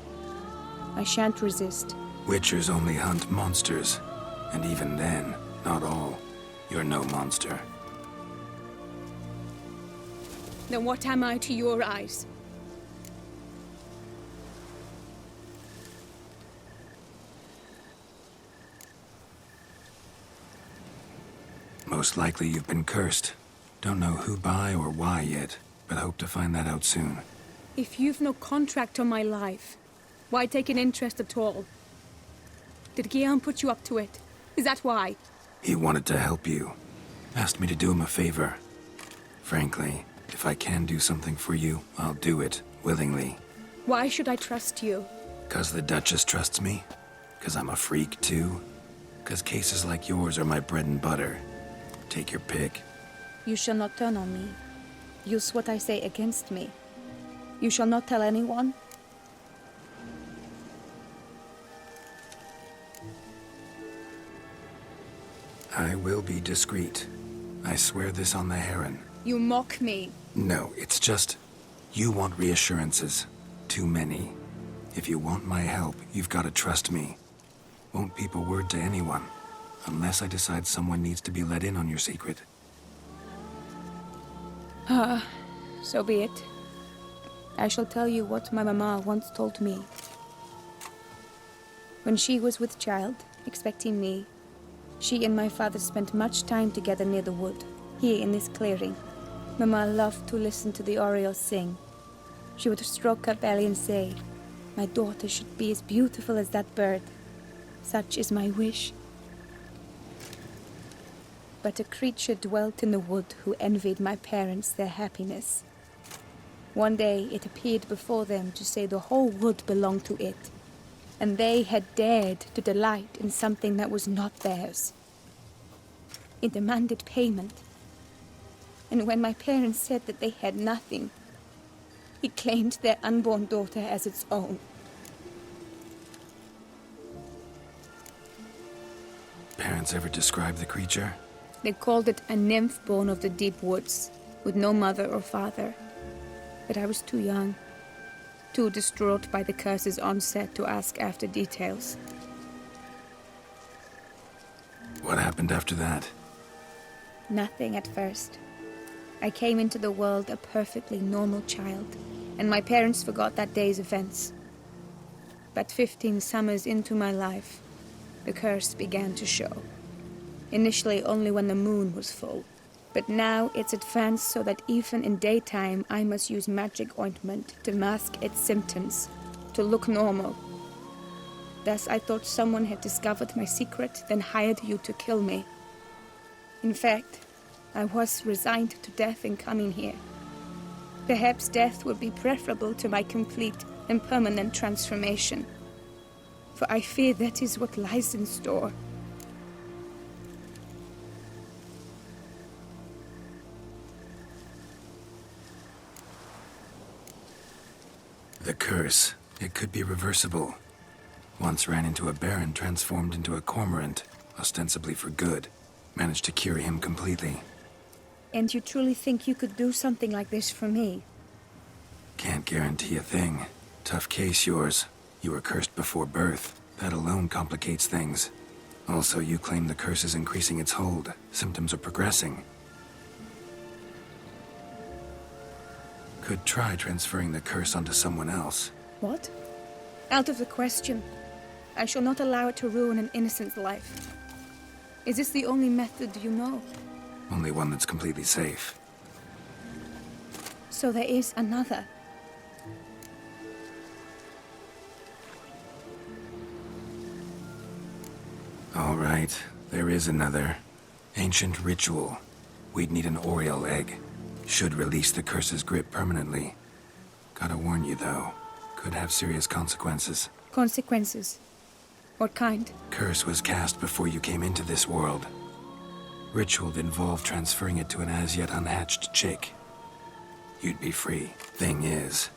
I shan't resist. Witchers only hunt monsters. And even then, not all. You're no monster. Then what am I to your eyes? Most likely you've been cursed. Don't know who by or why yet, but hope to find that out soon. If you've no contract on my life, why take an interest at all? Did Guillaume put you up to it? Is that why? He wanted to help you. Asked me to do him a favor. Frankly, if I can do something for you, I'll do it, willingly. Why should I trust you? 'Cause the Duchess trusts me? 'Cause I'm a freak, too? 'Cause cases like yours are my bread and butter. Take your pick. You shall not turn on me. Use what I say against me. You shall not tell anyone? I will be discreet. I swear this on the Heron. You mock me. No, it's just... You want reassurances. Too many. If you want my help, you've got to trust me. Won't peep a word to anyone. Unless I decide someone needs to be let in on your secret. So be it. I shall tell you what my mama once told me. When she was with child, expecting me, she and my father spent much time together near the wood, here in this clearing. Mama loved to listen to the orioles sing. She would stroke her belly and say, "My daughter should be as beautiful as that bird. Such is my wish." But a creature dwelt in the wood who envied my parents their happiness. One day it appeared before them to say the whole wood belonged to it, and they had dared to delight in something that was not theirs. It demanded payment, and when my parents said that they had nothing, it claimed their unborn daughter as its own. Parents ever describe the creature? They called it a nymph born of the deep woods, with no mother or father. But I was too young, too distraught by the curse's onset to ask after details. What happened after that? Nothing at first. I came into the world a perfectly normal child, and my parents forgot that day's events. But 15 summers into my life, the curse began to show. Initially only when the moon was full, but now it's advanced so that even in daytime I must use magic ointment to mask its symptoms, to look normal. Thus I thought someone had discovered my secret, then hired you to kill me. In fact, I was resigned to death in coming here. Perhaps death would be preferable to my complete and permanent transformation. For I fear that is what lies in store. The curse. It could be reversible. Once ran into a baron transformed into a cormorant, ostensibly for good. Managed to cure him completely. And you truly think you could do something like this for me? Can't guarantee a thing. Tough case, yours. You were cursed before birth. That alone complicates things. Also, you claim the curse is increasing its hold. Symptoms are progressing. Could try transferring the curse onto someone else. What? Out of the question. I shall not allow it to ruin an innocent's life. Is this the only method you know? Only one that's completely safe. So there is another. All right, there is another. Ancient ritual. We'd need an Oriole egg. Should release the curse's grip permanently. Gotta warn you, though. Could have serious consequences. Consequences? What kind? Curse was cast before you came into this world. Ritual involved transferring it to an as-yet unhatched chick. You'd be free. Thing is,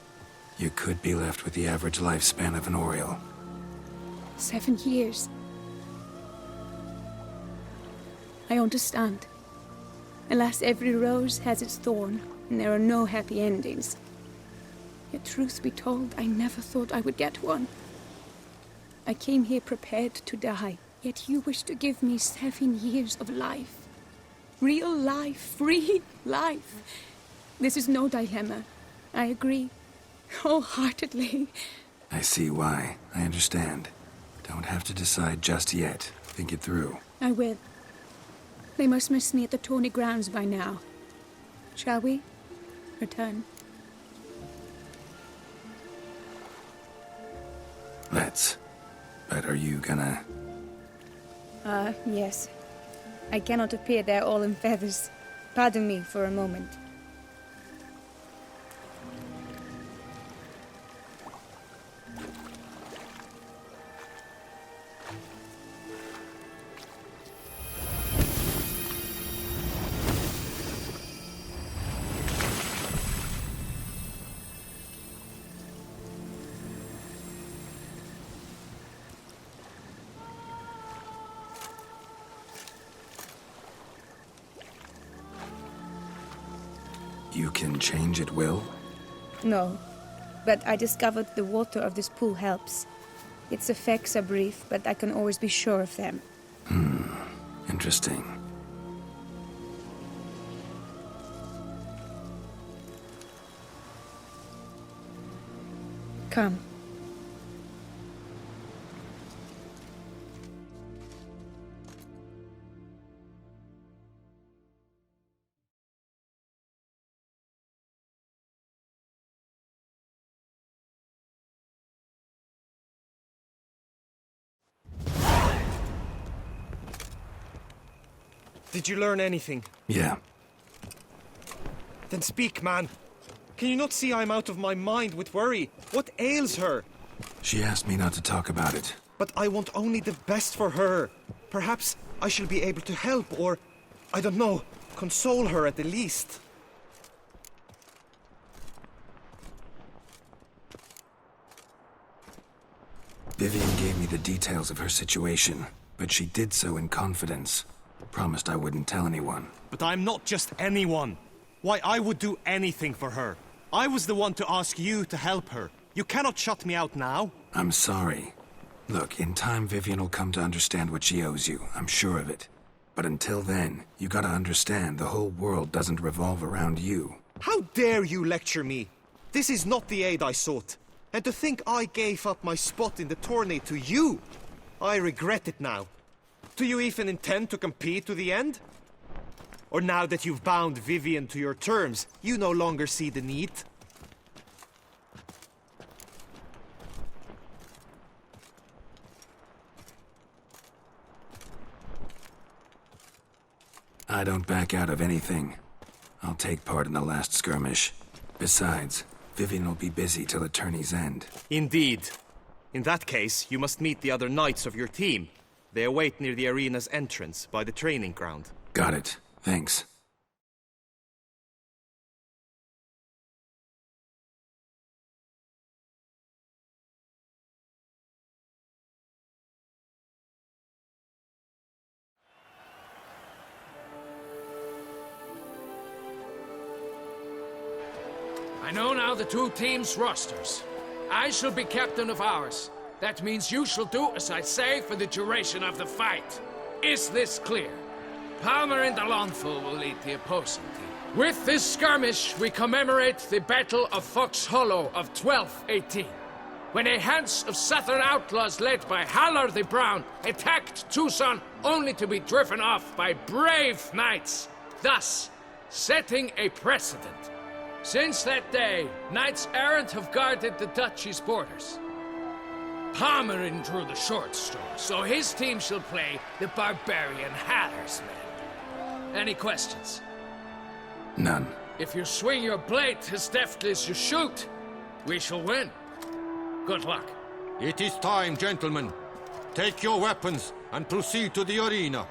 you could be left with the average lifespan of an Oriole. 7 years. I understand. Alas, every rose has its thorn, and there are no happy endings. Yet truth be told, I never thought I would get one. I came here prepared to die, yet you wish to give me 7 years of life. Real life, free life. This is no dilemma. I agree, wholeheartedly. I see why. I understand. Don't have to decide just yet. Think it through. I will. They must miss me at the Tawny grounds by now. Shall we? Return. Let's. But are you gonna... Yes. I cannot appear there all in feathers. Pardon me for a moment. You can change at will? No, but I discovered the water of this pool helps. Its effects are brief, but I can always be sure of them. Interesting. Come. Did you learn anything? Yeah. Then speak, man. Can you not see I'm out of my mind with worry? What ails her? She asked me not to talk about it. But I want only the best for her. Perhaps I shall be able to help, or, I don't know, console her at the least. Vivian gave me the details of her situation, but she did so in confidence. Promised I wouldn't tell anyone. But I'm not just anyone. Why, I would do anything for her. I was the one to ask you to help her. You cannot shut me out now. I'm sorry. Look, in time Vivian will come to understand what she owes you. I'm sure of it. But until then, you gotta understand the whole world doesn't revolve around you. How dare you lecture me? This is not the aid I sought. And to think I gave up my spot in the tourney to you! I regret it now. Do you even intend to compete to the end? Or now that you've bound Vivian to your terms, you no longer see the need? I don't back out of anything. I'll take part in the last skirmish. Besides, Vivian will be busy till the tourney's end. Indeed. In that case, you must meet the other knights of your team. They await near the arena's entrance, by the training ground. Got it. Thanks. I know now the two teams' rosters. I shall be captain of ours. That means you shall do as I say for the duration of the fight. Is this clear? Palmer and Alonfo will lead the opposing team. With this skirmish, we commemorate the Battle of Fox Hollow of 1218, when a Hans of Southern outlaws led by Halar the Brown attacked Tucson only to be driven off by brave knights, thus setting a precedent. Since that day, knights errant have guarded the duchy's borders. Palmerin drew the short straw, so his team shall play the barbarian Halar's men. Any questions? None. If you swing your blade as deftly as you shoot, we shall win. Good luck. It is time, gentlemen. Take your weapons and proceed to the arena.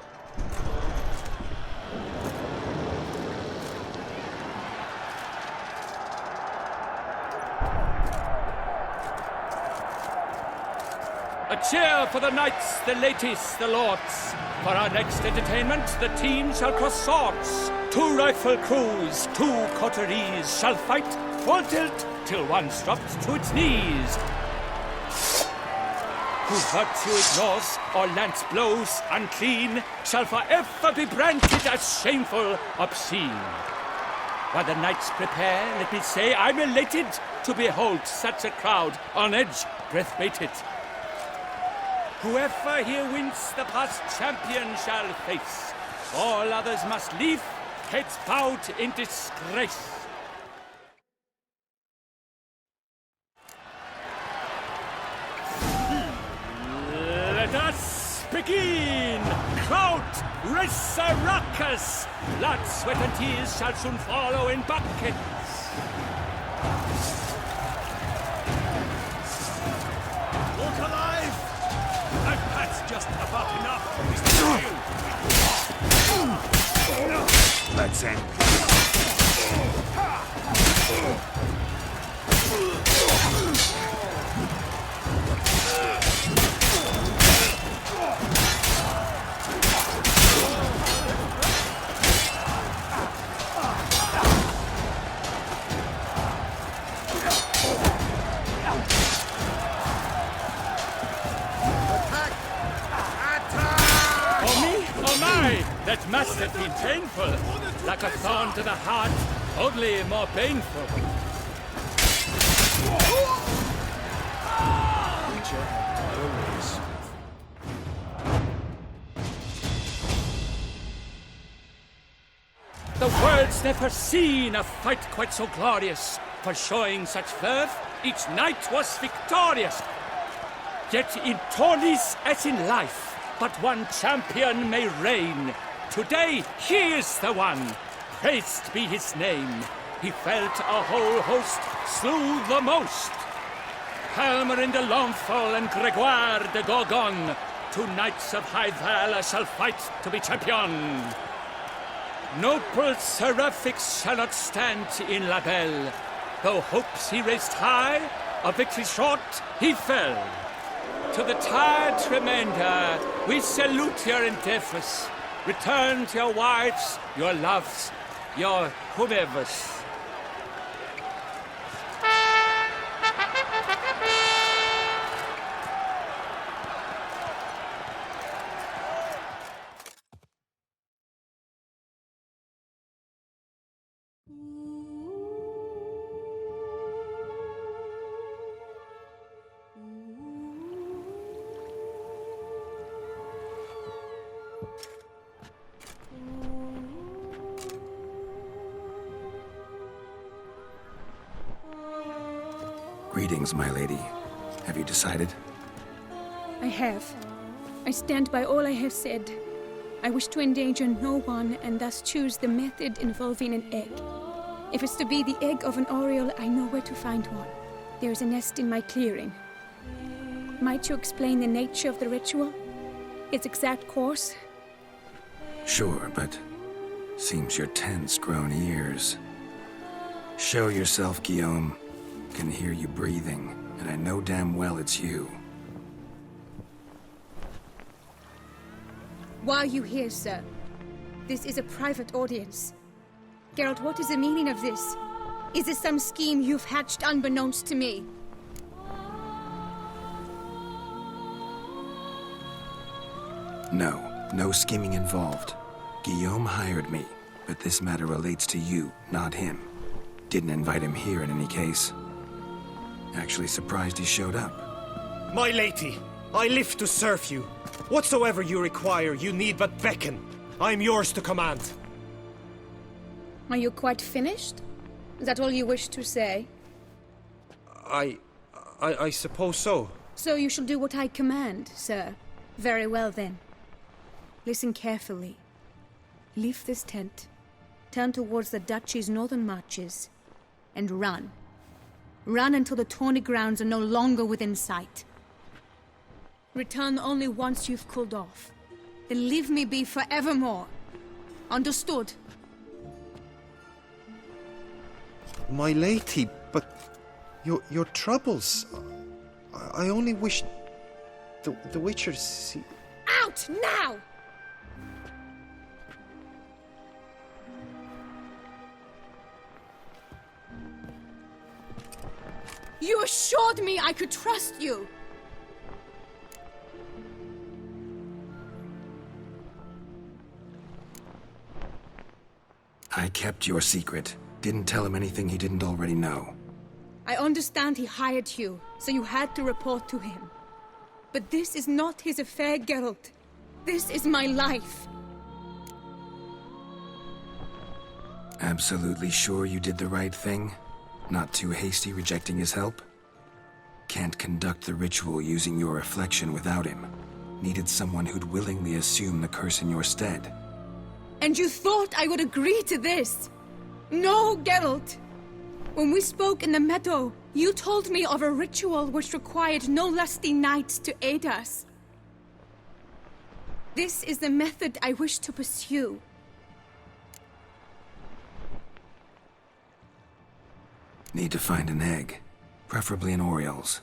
A cheer for the knights, the ladies, the lords. For our next entertainment, the team shall cross swords. 2 rifle crews, 2 coteries shall fight full tilt till one's dropped to its knees. Who virtue ignores or lance blows unclean shall forever be branded as shameful, obscene. While the knights prepare, let me say I'm elated to behold such a crowd on edge, breath-baited. Whoever here wins the past champion shall face. All others must leave, heads bowed in disgrace. Let us begin! Crowd, raise a ruckus! Blood, sweat, and tears shall soon follow in buckets. Look alive! That's just about enough, Mr. Let's end. That must have been painful. Like a thorn to the heart, only more painful. The world's never seen a fight quite so glorious. For showing such verve, each knight was victorious. Yet in tourneys as in life, but one champion may reign. Today, he is the one. Praised be his name. He felt a whole host, slew the most. Palmerin de Longfall and Gregoire de Gorgon, 2 knights of high valor shall fight to be champion. Noble seraphics shall not stand in La Belle. Though hopes he raised high, of victory short he fell. To the tired remainder, we salute your endeavors. Return to your wives, your loves, your whomevers. Greetings, my lady. Have you decided? I have. I stand by all I have said. I wish to endanger no one and thus choose the method involving an egg. If it's to be the egg of an oriole, I know where to find one. There is a nest in my clearing. Might you explain the nature of the ritual? Its exact course? Sure, but seems your tense grown ears. Show yourself, Guillaume. Can hear you breathing, and I know damn well it's you. Why are you here, sir? This is a private audience. Geralt, what is the meaning of this? Is this some scheme you've hatched unbeknownst to me? No scheming involved. Guillaume hired me, but this matter relates to you, not him. Didn't invite him here in any case. Actually surprised he showed up. My lady, I live to serve you. Whatsoever you require, you need but beckon. I am yours to command. Are you quite finished? Is that all you wish to say? I suppose so. So you shall do what I command, sir. Very well, then. Listen carefully. Leave this tent, turn towards the duchy's northern marches, and run. Run until the tawny grounds are no longer within sight. Return only once you've cooled off. Then leave me be forevermore. Understood? My lady, but your troubles. I only wish the Witcher see. Out now! You assured me I could trust you! I kept your secret. Didn't tell him anything he didn't already know. I understand he hired you, so you had to report to him. But this is not his affair, Geralt. This is my life. Absolutely sure you did the right thing? Not too hasty rejecting his help? Can't conduct the ritual using your reflection without him. Needed someone who'd willingly assume the curse in your stead. And you thought I would agree to this? No, Geralt! When we spoke in the meadow, you told me of a ritual which required no lusty knights to aid us. This is the method I wish to pursue. Need to find an egg, preferably an oriole's.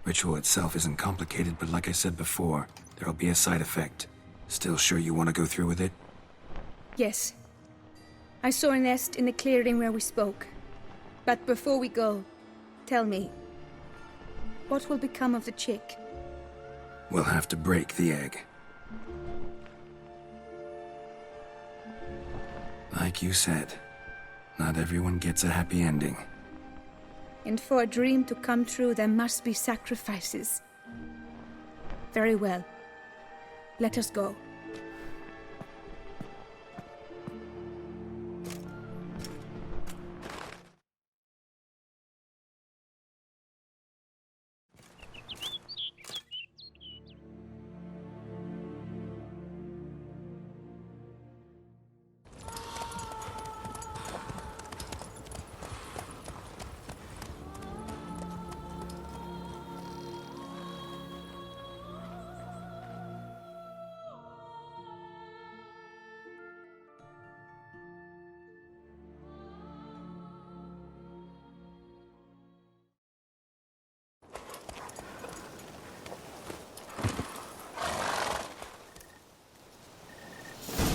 Ritual itself isn't complicated, but like I said before, there'll be a side effect. Still sure you want to go through with it? Yes. I saw a nest in the clearing where we spoke. But before we go, tell me, what will become of the chick? We'll have to break the egg. Like you said, not everyone gets a happy ending. And for a dream to come true, there must be sacrifices. Very well. Let us go.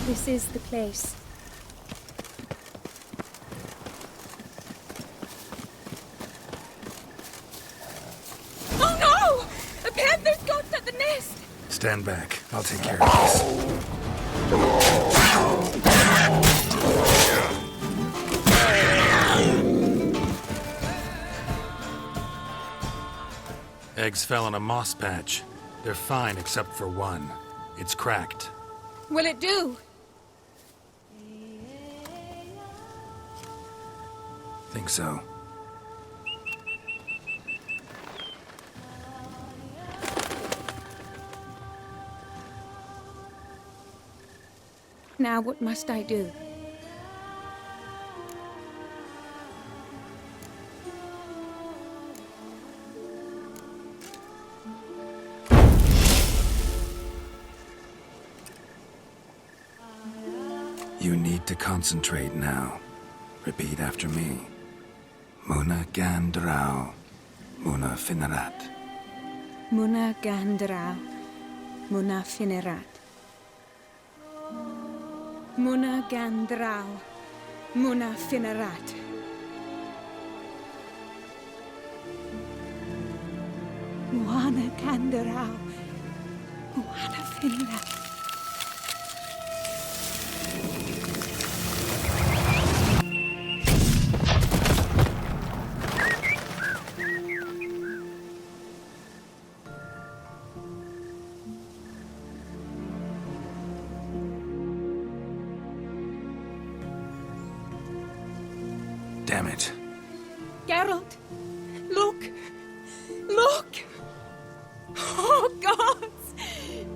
This is the place. Oh no! A panther's got at the nest! Stand back. I'll take care of this. Eggs fell in a moss patch. They're fine except for one. It's cracked. Will it do? Think so. Now what must I do? You need to concentrate now. Repeat after me. Muna Gandrau, Muna Finerat. Muna Gandrau, Muna Finerat. Muna Gandrau, Muna Finerat. Muna Gandrau, Muna Finerat. Damn it. Geralt, look! Look! Oh, gods!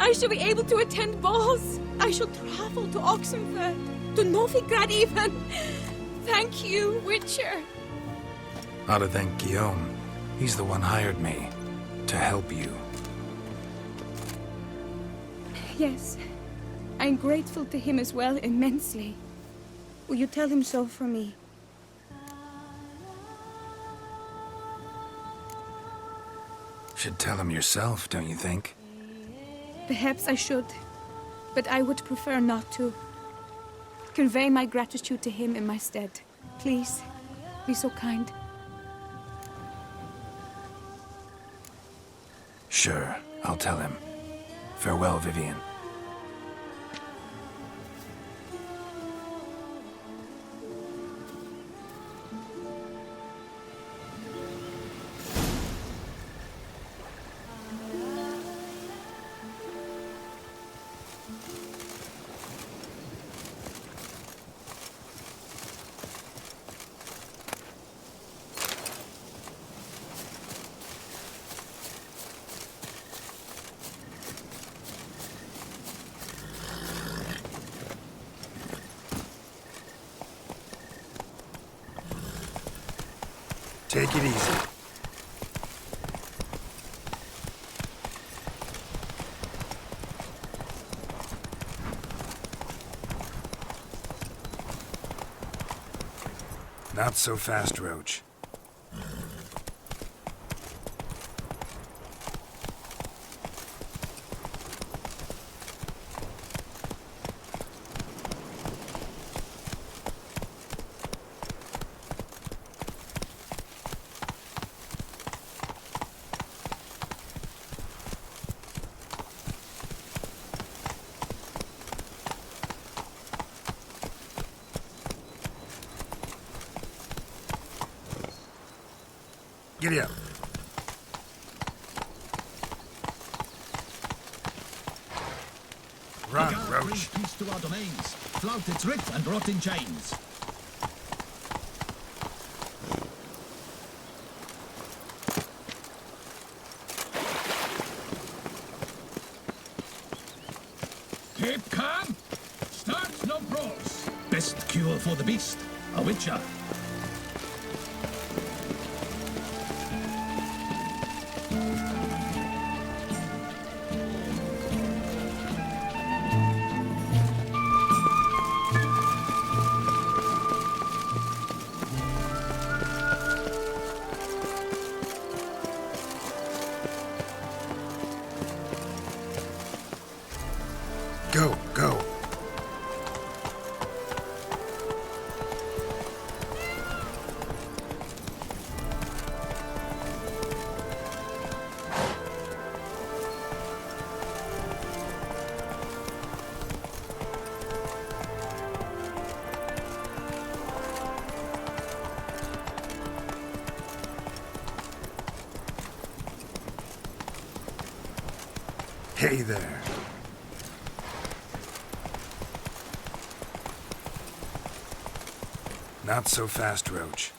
I shall be able to attend balls. I shall travel to Oxenfurt, to Novigrad even. Thank you, Witcher. Ought to thank Guillaume. He's the one hired me to help you. Yes, I'm grateful to him as well, immensely. Will you tell him so for me? Should tell him yourself, don't you think? Perhaps I should, but I would prefer not to. Convey my gratitude to him in my stead. Please, be so kind. Sure, I'll tell him. Farewell, Vivienne. Take it easy. Not so fast, Roach. Giddy up. Run, Roach. Peace to our domains. Flout its writ and rot in chains. Keep calm. Start no brawls. Best cure for the beast. A witcher. Go, go. Hey there. Not so fast, Roach.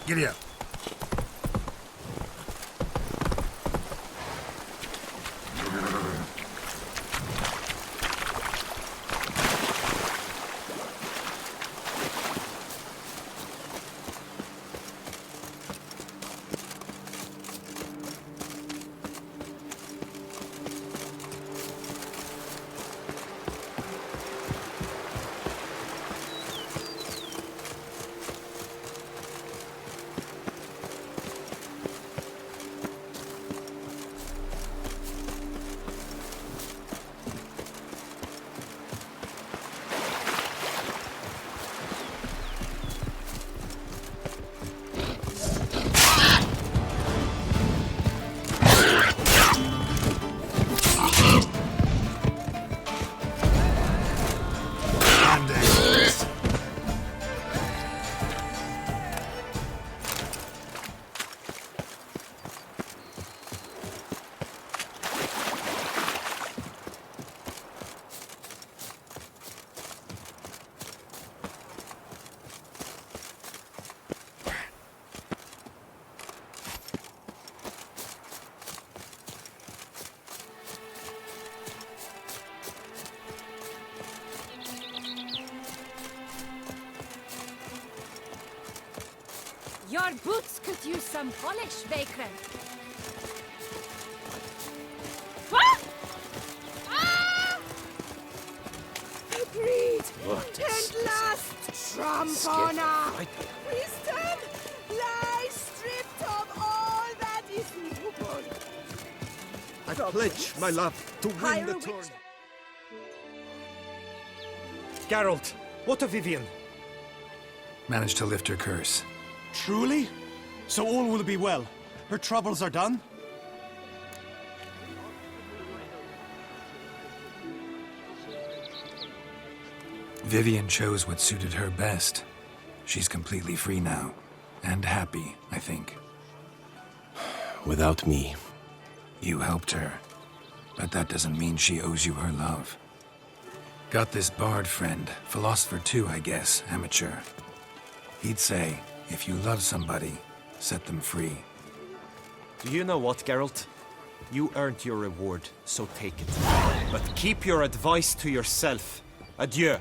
Giddy up. Your boots could use some polish, Vagrant. Ah! Agreed. What And last, tramp on her. We stand, lie stripped of all that is noble. I pledge my love to Hire win the a witch. tournament. Geralt, what of Vivian? Managed to lift her curse. Truly? So all will be well. Her troubles are done? Vivian chose what suited her best. She's completely free now. And happy, I think. Without me. You helped her. But that doesn't mean she owes you her love. Got this bard friend, philosopher too, I guess, amateur. He'd say, if you love somebody, set them free. Do you know what, Geralt? You earned your reward, so take it. But keep your advice to yourself. Adieu.